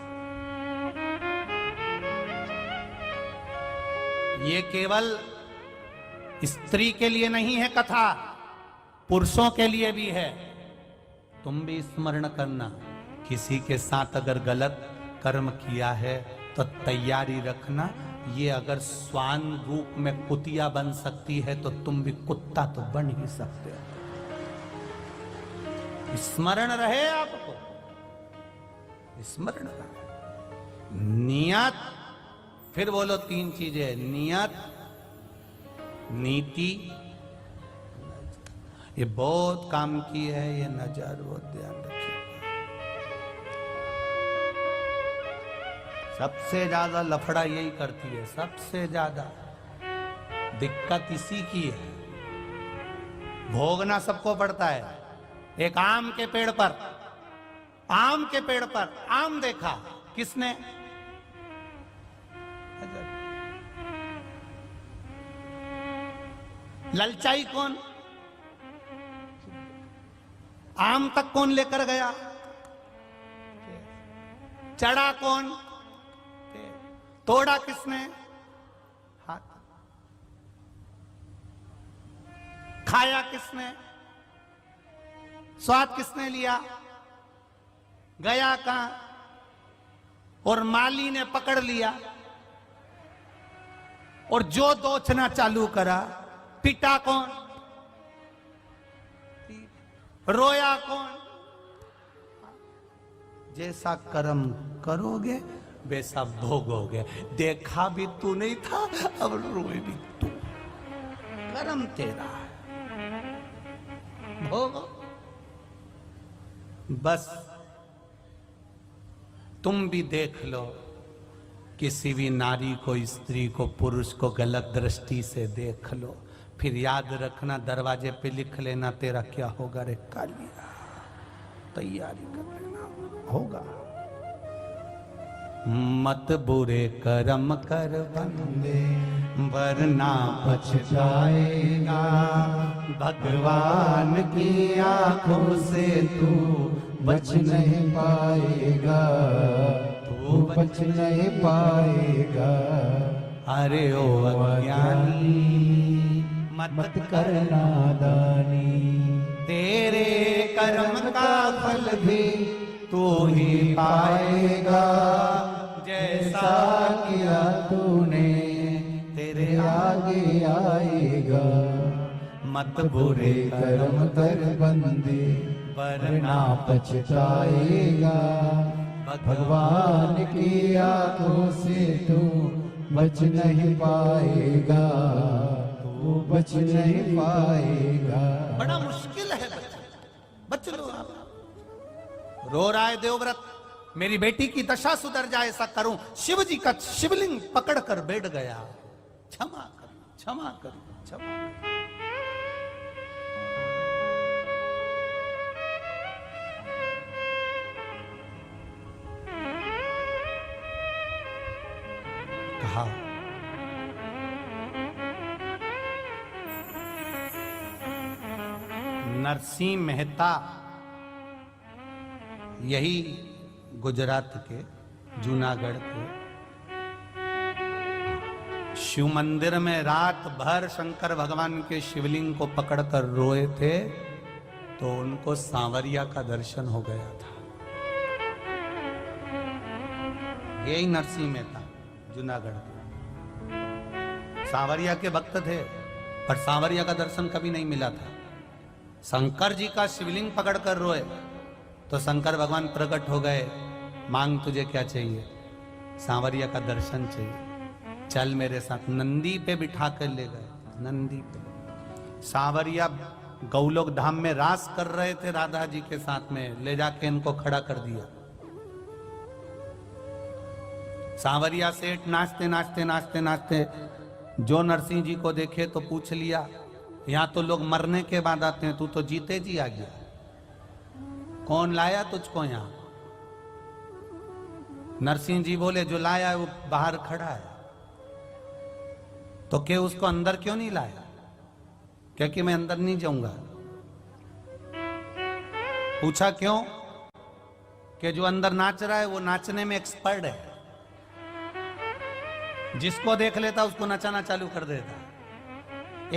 ये केवल स्त्री के लिए नहीं है कथा, पुरुषों के लिए भी है। तुम भी स्मरण करना, किसी के साथ अगर गलत कर्म किया है तो तैयारी रखना, ये अगर स्वान रूप में कुतिया बन सकती है तो तुम भी कुत्ता तो बन ही सकते हो। स्मरण रहे आपको, स्मरण रहे। नियत, फिर बोलो 3 चीजें, नियत, नीति, ये बहुत काम की है, ये नजर बहुत ध्यान रखिए। सबसे ज्यादा लफड़ा यही करती है, सबसे ज्यादा दिक्कत इसी की है। भोगना सबको पड़ता है। एक आम के पेड़ पर आम देखा किसने? ललचाई कौन? आम तक कौन लेकर गया? चढ़ा कौन? तोड़ा किसने? हाथ। खाया किसने? स्वाद किसने लिया? गया कहां? और माली ने पकड़ लिया और जो दोचना चालू करा। पिटा कौन? रोया कौन? जैसा कर्म करोगे वैसा भोगोगे। देखा भी तू नहीं था, अब रोए भी तू। कर्म तेरा है, भोगो। बस तुम भी देख लो, किसी भी नारी को, स्त्री को, पुरुष को गलत दृष्टि से देख लो, फिर याद रखना, दरवाजे पे लिख लेना तेरा क्या होगा रे कालिया। तैयारी कर लेना, होगा। मत बुरे कर्म कर बंदे, वरना पछताएगा। भगवान की आंखों से तू बच नहीं पाएगा, तू बच नहीं पाएगा। अरे ओ अज्ञानी, मत करना दानी, तेरे कर्म का फल भी तू ही पाएगा। जैसा किया तूने तेरे आगे आएगा। मत बुरे कर्म कर बंदे, वरना पछताएगा। भगवान की आंखों से तू बच नहीं पाएगा, तू बच नहीं पाएगा। बड़ा मुश्किल है बच लो आप। रो रहा है देवव्रत, मेरी बेटी की दशा सुधर जाए ऐसा करूं। शिव जी का शिवलिंग पकड़कर बैठ गया, क्षमा कर, क्षमा कर, क्षमा कर। कहा नरसिंह मेहता, यही गुजरात के जूनागढ़ के शिव मंदिर में रात भर शंकर भगवान के शिवलिंग को पकड़कर रोए थे, तो उनको सांवरिया का दर्शन हो गया था। यही नरसिंह मेहता जूनागढ़ के सांवरिया के भक्त थे, पर सांवरिया का दर्शन कभी नहीं मिला था। शंकर जी का शिवलिंग पकड़कर रोए तो शंकर भगवान प्रकट हो गए, मांग तुझे क्या चाहिए? सांवरिया का दर्शन चाहिए, चल मेरे साथ। नंदी पे बिठा कर ले गए, नंदी पे। सांवरिया गौलोक धाम में रास कर रहे थे राधा जी के साथ में, ले जाके इनको खड़ा कर दिया। सांवरिया सेठ नाचते नाचते नाचते नाचते जो नरसिंह जी को देखे तो पूछ लिया, यहां तो लोग मरने के बाद आते हैं, तू तो जीते जी आ गया, कौन लाया तुझको यहां? नरसिंह जी बोले, जो लाया है वो बाहर खड़ा है। तो क्या उसको अंदर क्यों नहीं लाया? क्योंकि मैं अंदर नहीं जाऊंगा। पूछा क्यों? कि जो अंदर नाच रहा है वो नाचने में एक्सपर्ट है, जिसको देख लेता उसको नचाना चालू कर देता।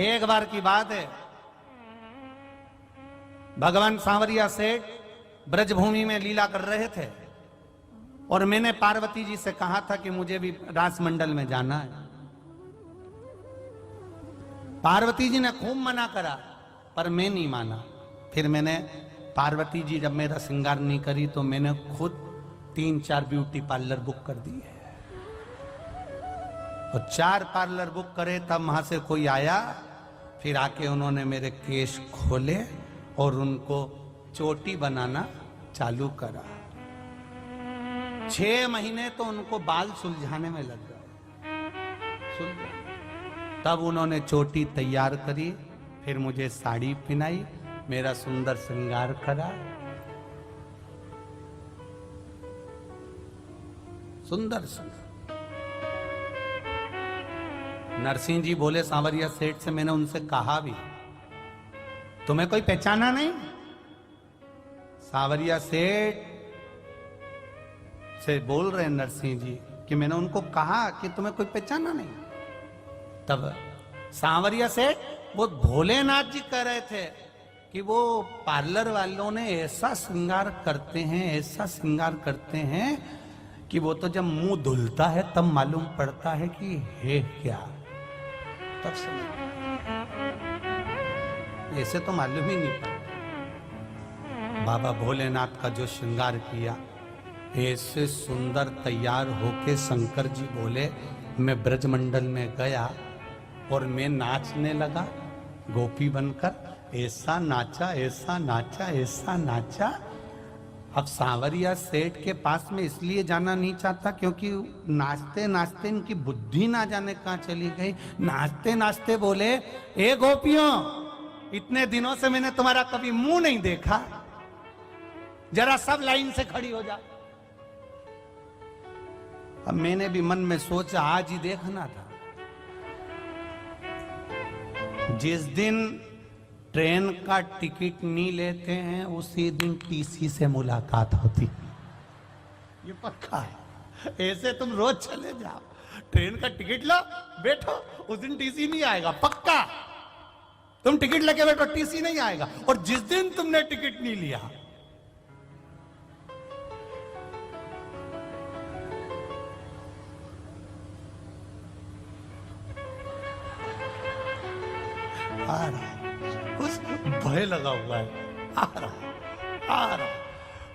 एक बार की बात है, भगवान सांवरिया सेठ ब्रजभूमि में लीला कर रहे थे और मैंने पार्वती जी से कहा था कि मुझे भी रास मंडल में जाना है। पार्वती जी ने खूब मना करा, पर मैं नहीं माना। फिर मैंने, पार्वती जी जब मेरा श्रृंगार नहीं करी तो मैंने खुद 3-4 ब्यूटी पार्लर बुक कर दिए, और 4 पार्लर बुक करे। तब वहां से कोई आया, फिर आके उन्होंने मेरे केश खोले और उनको चोटी बनाना चालू करा। 6 महीने तो उनको बाल सुलझाने में लग गए। तब उन्होंने चोटी तैयार करी, फिर मुझे साड़ी पहनाई, मेरा सुंदर श्रृंगार करा। सुंदर सुंदर। नरसिंह जी बोले सांवरिया सेठ से, मैंने उनसे कहा भी, तुम्हें कोई पहचाना नहीं? सांवरिया सेठ से बोल रहे नरसिंह जी कि मैंने उनको कहा कि तुम्हें कोई पहचाना नहीं। तब सांवरिया सेठ वो भोलेनाथ जी कह रहे थे कि वो पार्लर वालों ने ऐसा श्रृंगार करते हैं, ऐसा श्रृंगार करते हैं कि वो तो जब मुंह धुलता है तब मालूम पड़ता है कि है क्या। तब समझ, ऐसे तो मालूम ही नहीं पड़ता। बाबा भोलेनाथ का जो श्रृंगार किया, ऐसे सुंदर तैयार होके शंकर जी बोले, मैं ब्रजमंडल में गया और मैं नाचने लगा गोपी बनकर, ऐसा नाचा ऐसा नाचा ऐसा नाचा। अब सांवरिया सेठ के पास में इसलिए जाना नहीं चाहता क्योंकि नाचते नाचते इनकी बुद्धि ना जाने कहां चली गई। नाचते नाचते बोले, ए गोपियों, इतने दिनों से मैंने तुम्हारा कभी मुंह नहीं देखा, जरा सब लाइन से खड़ी हो जा। अब मैंने भी मन में सोचा आज ही देखना था। जिस दिन ट्रेन का टिकट नहीं लेते हैं उसी दिन टीसी से मुलाकात होती, ये पक्का है। ऐसे तुम रोज चले जाओ, ट्रेन का टिकट लो, बैठो, उस दिन टीसी नहीं आएगा, पक्का। तुम टिकट लेके बैठो, टीसी नहीं आएगा। और जिस दिन तुमने टिकट नहीं लिया, आ रहा, कुछ भय लगा हुआ है, आ रहा।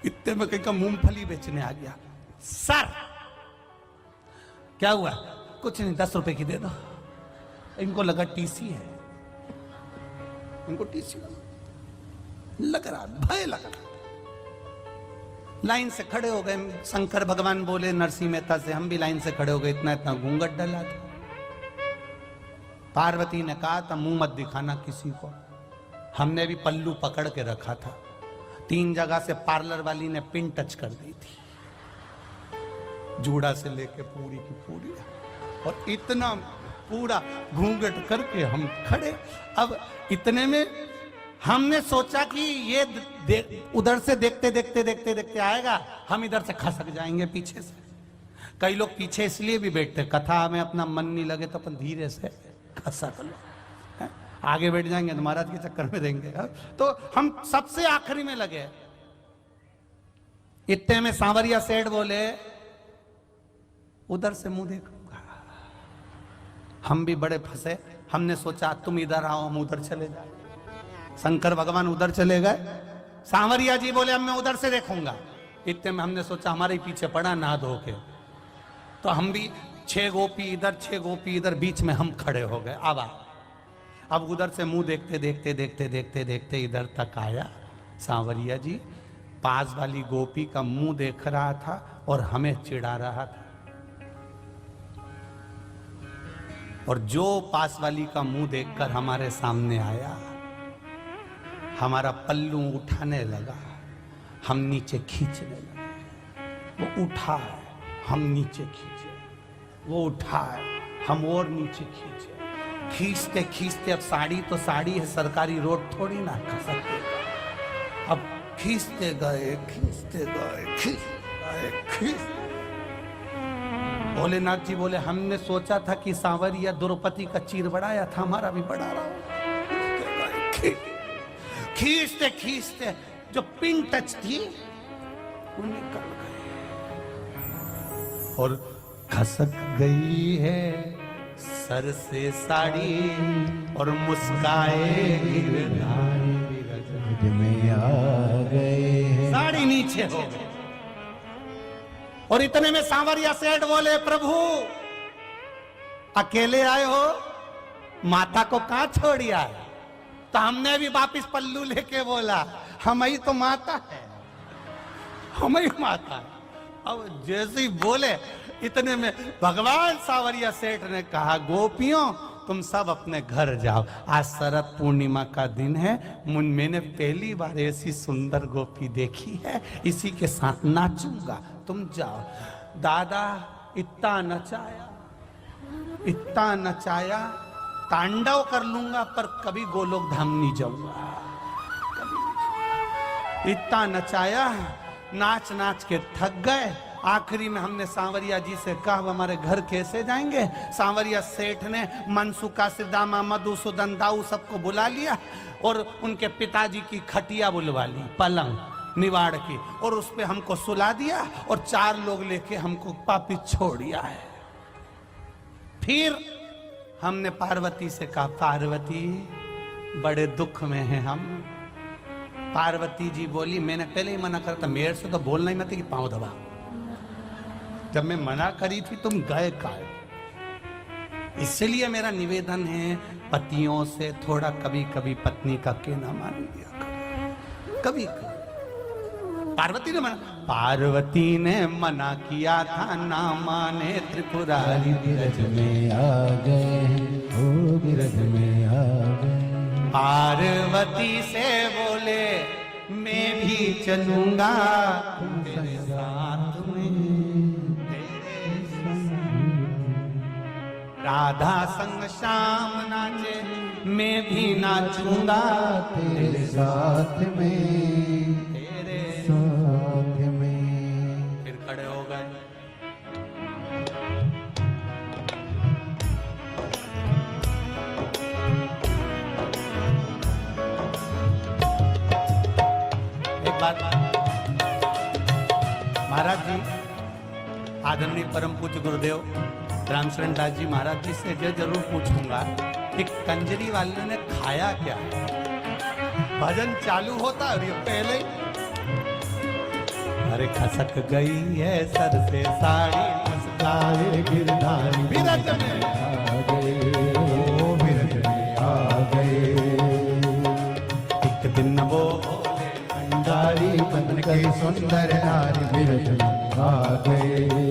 इतने में कहीं का मूंगफली बेचने आ गया। सर क्या हुआ? कुछ नहीं, 10 रुपए की दे दो। इनको लगा टीसी है, इनको टीसी लग रहा, भय लग रहा। लाइन से खड़े हो गए। शंकर भगवान बोले नरसिंह मेहता से, हम भी लाइन से खड़े हो गए। इतना इतना घूंघट डला था। पार्वती ने कहा था, मुंह मत दिखाना किसी को। हमने भी पल्लू पकड़ के रखा था। 3 जगह से पार्लर वाली ने पिन टच कर दी थी, जूड़ा से लेके पूरी की पूरी, और इतना पूरा घूंघट करके हम खड़े। अब इतने में हमने सोचा कि ये उधर से देखते देखते देखते देखते आएगा, हम इधर से खसक जाएंगे पीछे से। कई लोग पीछे इसलिए भी बैठते, कथा में अपना मन नहीं लगे तो अपन धीरे से खसक लो, आगे बैठ जाएंगे तो महाराज के चक्कर में देंगे। तो हम सबसे आखिरी में लगे। इतने में सांवरिया सेठ बोले उधर से मुंह देखूंगा। हम भी बड़े फंसे, हमने सोचा तुम इधर आओ हम उधर चले जाए। शंकर भगवान उधर चले गए, सांवरिया जी बोले अब मैं उधर से देखूंगा। इतने में हमने सोचा हमारे पीछे पड़ा ना धो के, तो हम भी 6 गोपी इधर 6 गोपी इधर, बीच में हम खड़े हो गए। अब उधर से मुंह देखते देखते देखते देखते देखते इधर तक आया। सांवरिया जी पास वाली गोपी का मुंह देख रहा था और हमें चिढ़ा रहा था, और जो पास वाली का मुंह देखकर हमारे सामने आया, हमारा पल्लू उठाने लगा, हम नीचे खींचने लगे। वो उठा है, हम नीचे खींचे, वो उठा है, हम और नीचे खींचे। खींचते खींचते, अब साड़ी तो साड़ी है, सरकारी रोड थोड़ी ना खसकते। अब खींचते गए खींचते गए खींचते गए। भोलेनाथ जी बोले हमने सोचा था कि सांवरिया द्रौपदी का चीर बढ़ाया था, हमारा भी बढ़ा रहा। खींचते खींचते जो पिन टच थी वो निकल गई और खसक गई है सर से साड़ी, और मुस्काए में आ गए, साड़ी नीचे हो गई। और इतने में सांवरिया सेठ बोले प्रभु अकेले आए हो, माता को कहां छोड़िया है? तो हमने भी वापिस पल्लू लेके बोला हम ही तो माता है, हम ही माता है। अब जैसे ही बोले इतने में भगवान सांवरिया सेठ ने कहा गोपियों तुम सब अपने घर जाओ, आज शरद पूर्णिमा का दिन है, मैंने पहली बार ऐसी सुंदर गोपी देखी है, इसी के साथ नाचूंगा, तुम जाओ। दादा इतना नचाया इतना नचाया, तांडव कर लूंगा पर कभी गोलोक धाम नहीं जाऊंगा, कभी। इतना नचाया, नाच नाच के थक गए। आखिरी में हमने सांवरिया जी से कहा हमारे घर कैसे जाएंगे? सांवरिया सेठ ने मनसुका सिदामा मधुसूदन दाऊ सबको बुला लिया और उनके पिताजी की खटिया बुलवा ली, पलंग निवाड़ की, और उस पे हमको सुला दिया और 4 लोग लेके हमको वापिस छोड़ दिया है। फिर हमने पार्वती से कहा पार्वती बड़े दुख में हैं हम। पार्वती जी बोली मैंने पहले ही मना करा था, मेरे से तो बोलना ही मत कि पांव दबा। जब मैं मना करी थी तुम गए काहे? इसलिए मेरा निवेदन है पतियों से थोड़ा कभी कभी पत्नी का कहना मान लिया कभी कभी। पार्वती ने मना, पार्वती ने मना किया था ना माने त्रिपुरारी। बिरज में आ गए, ओ बिरज में आ गए। पार्वती से बोले मैं भी चलूंगा तेरे साथ में, राधा संग श्याम नाचे मैं भी नाचूंगा तेरे साथ में, तेरे साथ में। फिर खड़े हो गए। एक बात महाराज जी, आदरणीय परम पूज्य गुरुदेव रामशरण दास जी महाराज जी से जरूर पूछूंगा कि कंजरी वाले ने खाया क्या? भजन चालू होता और ये पहले अरे खसक गई है सर से साड़ी, मुस्काए गिरधारी बिरज में आ गए, ओ बिरज में आ गए। एक दिन वो अंडारी बन गई सुंदर नारी, बिरज में आ गए।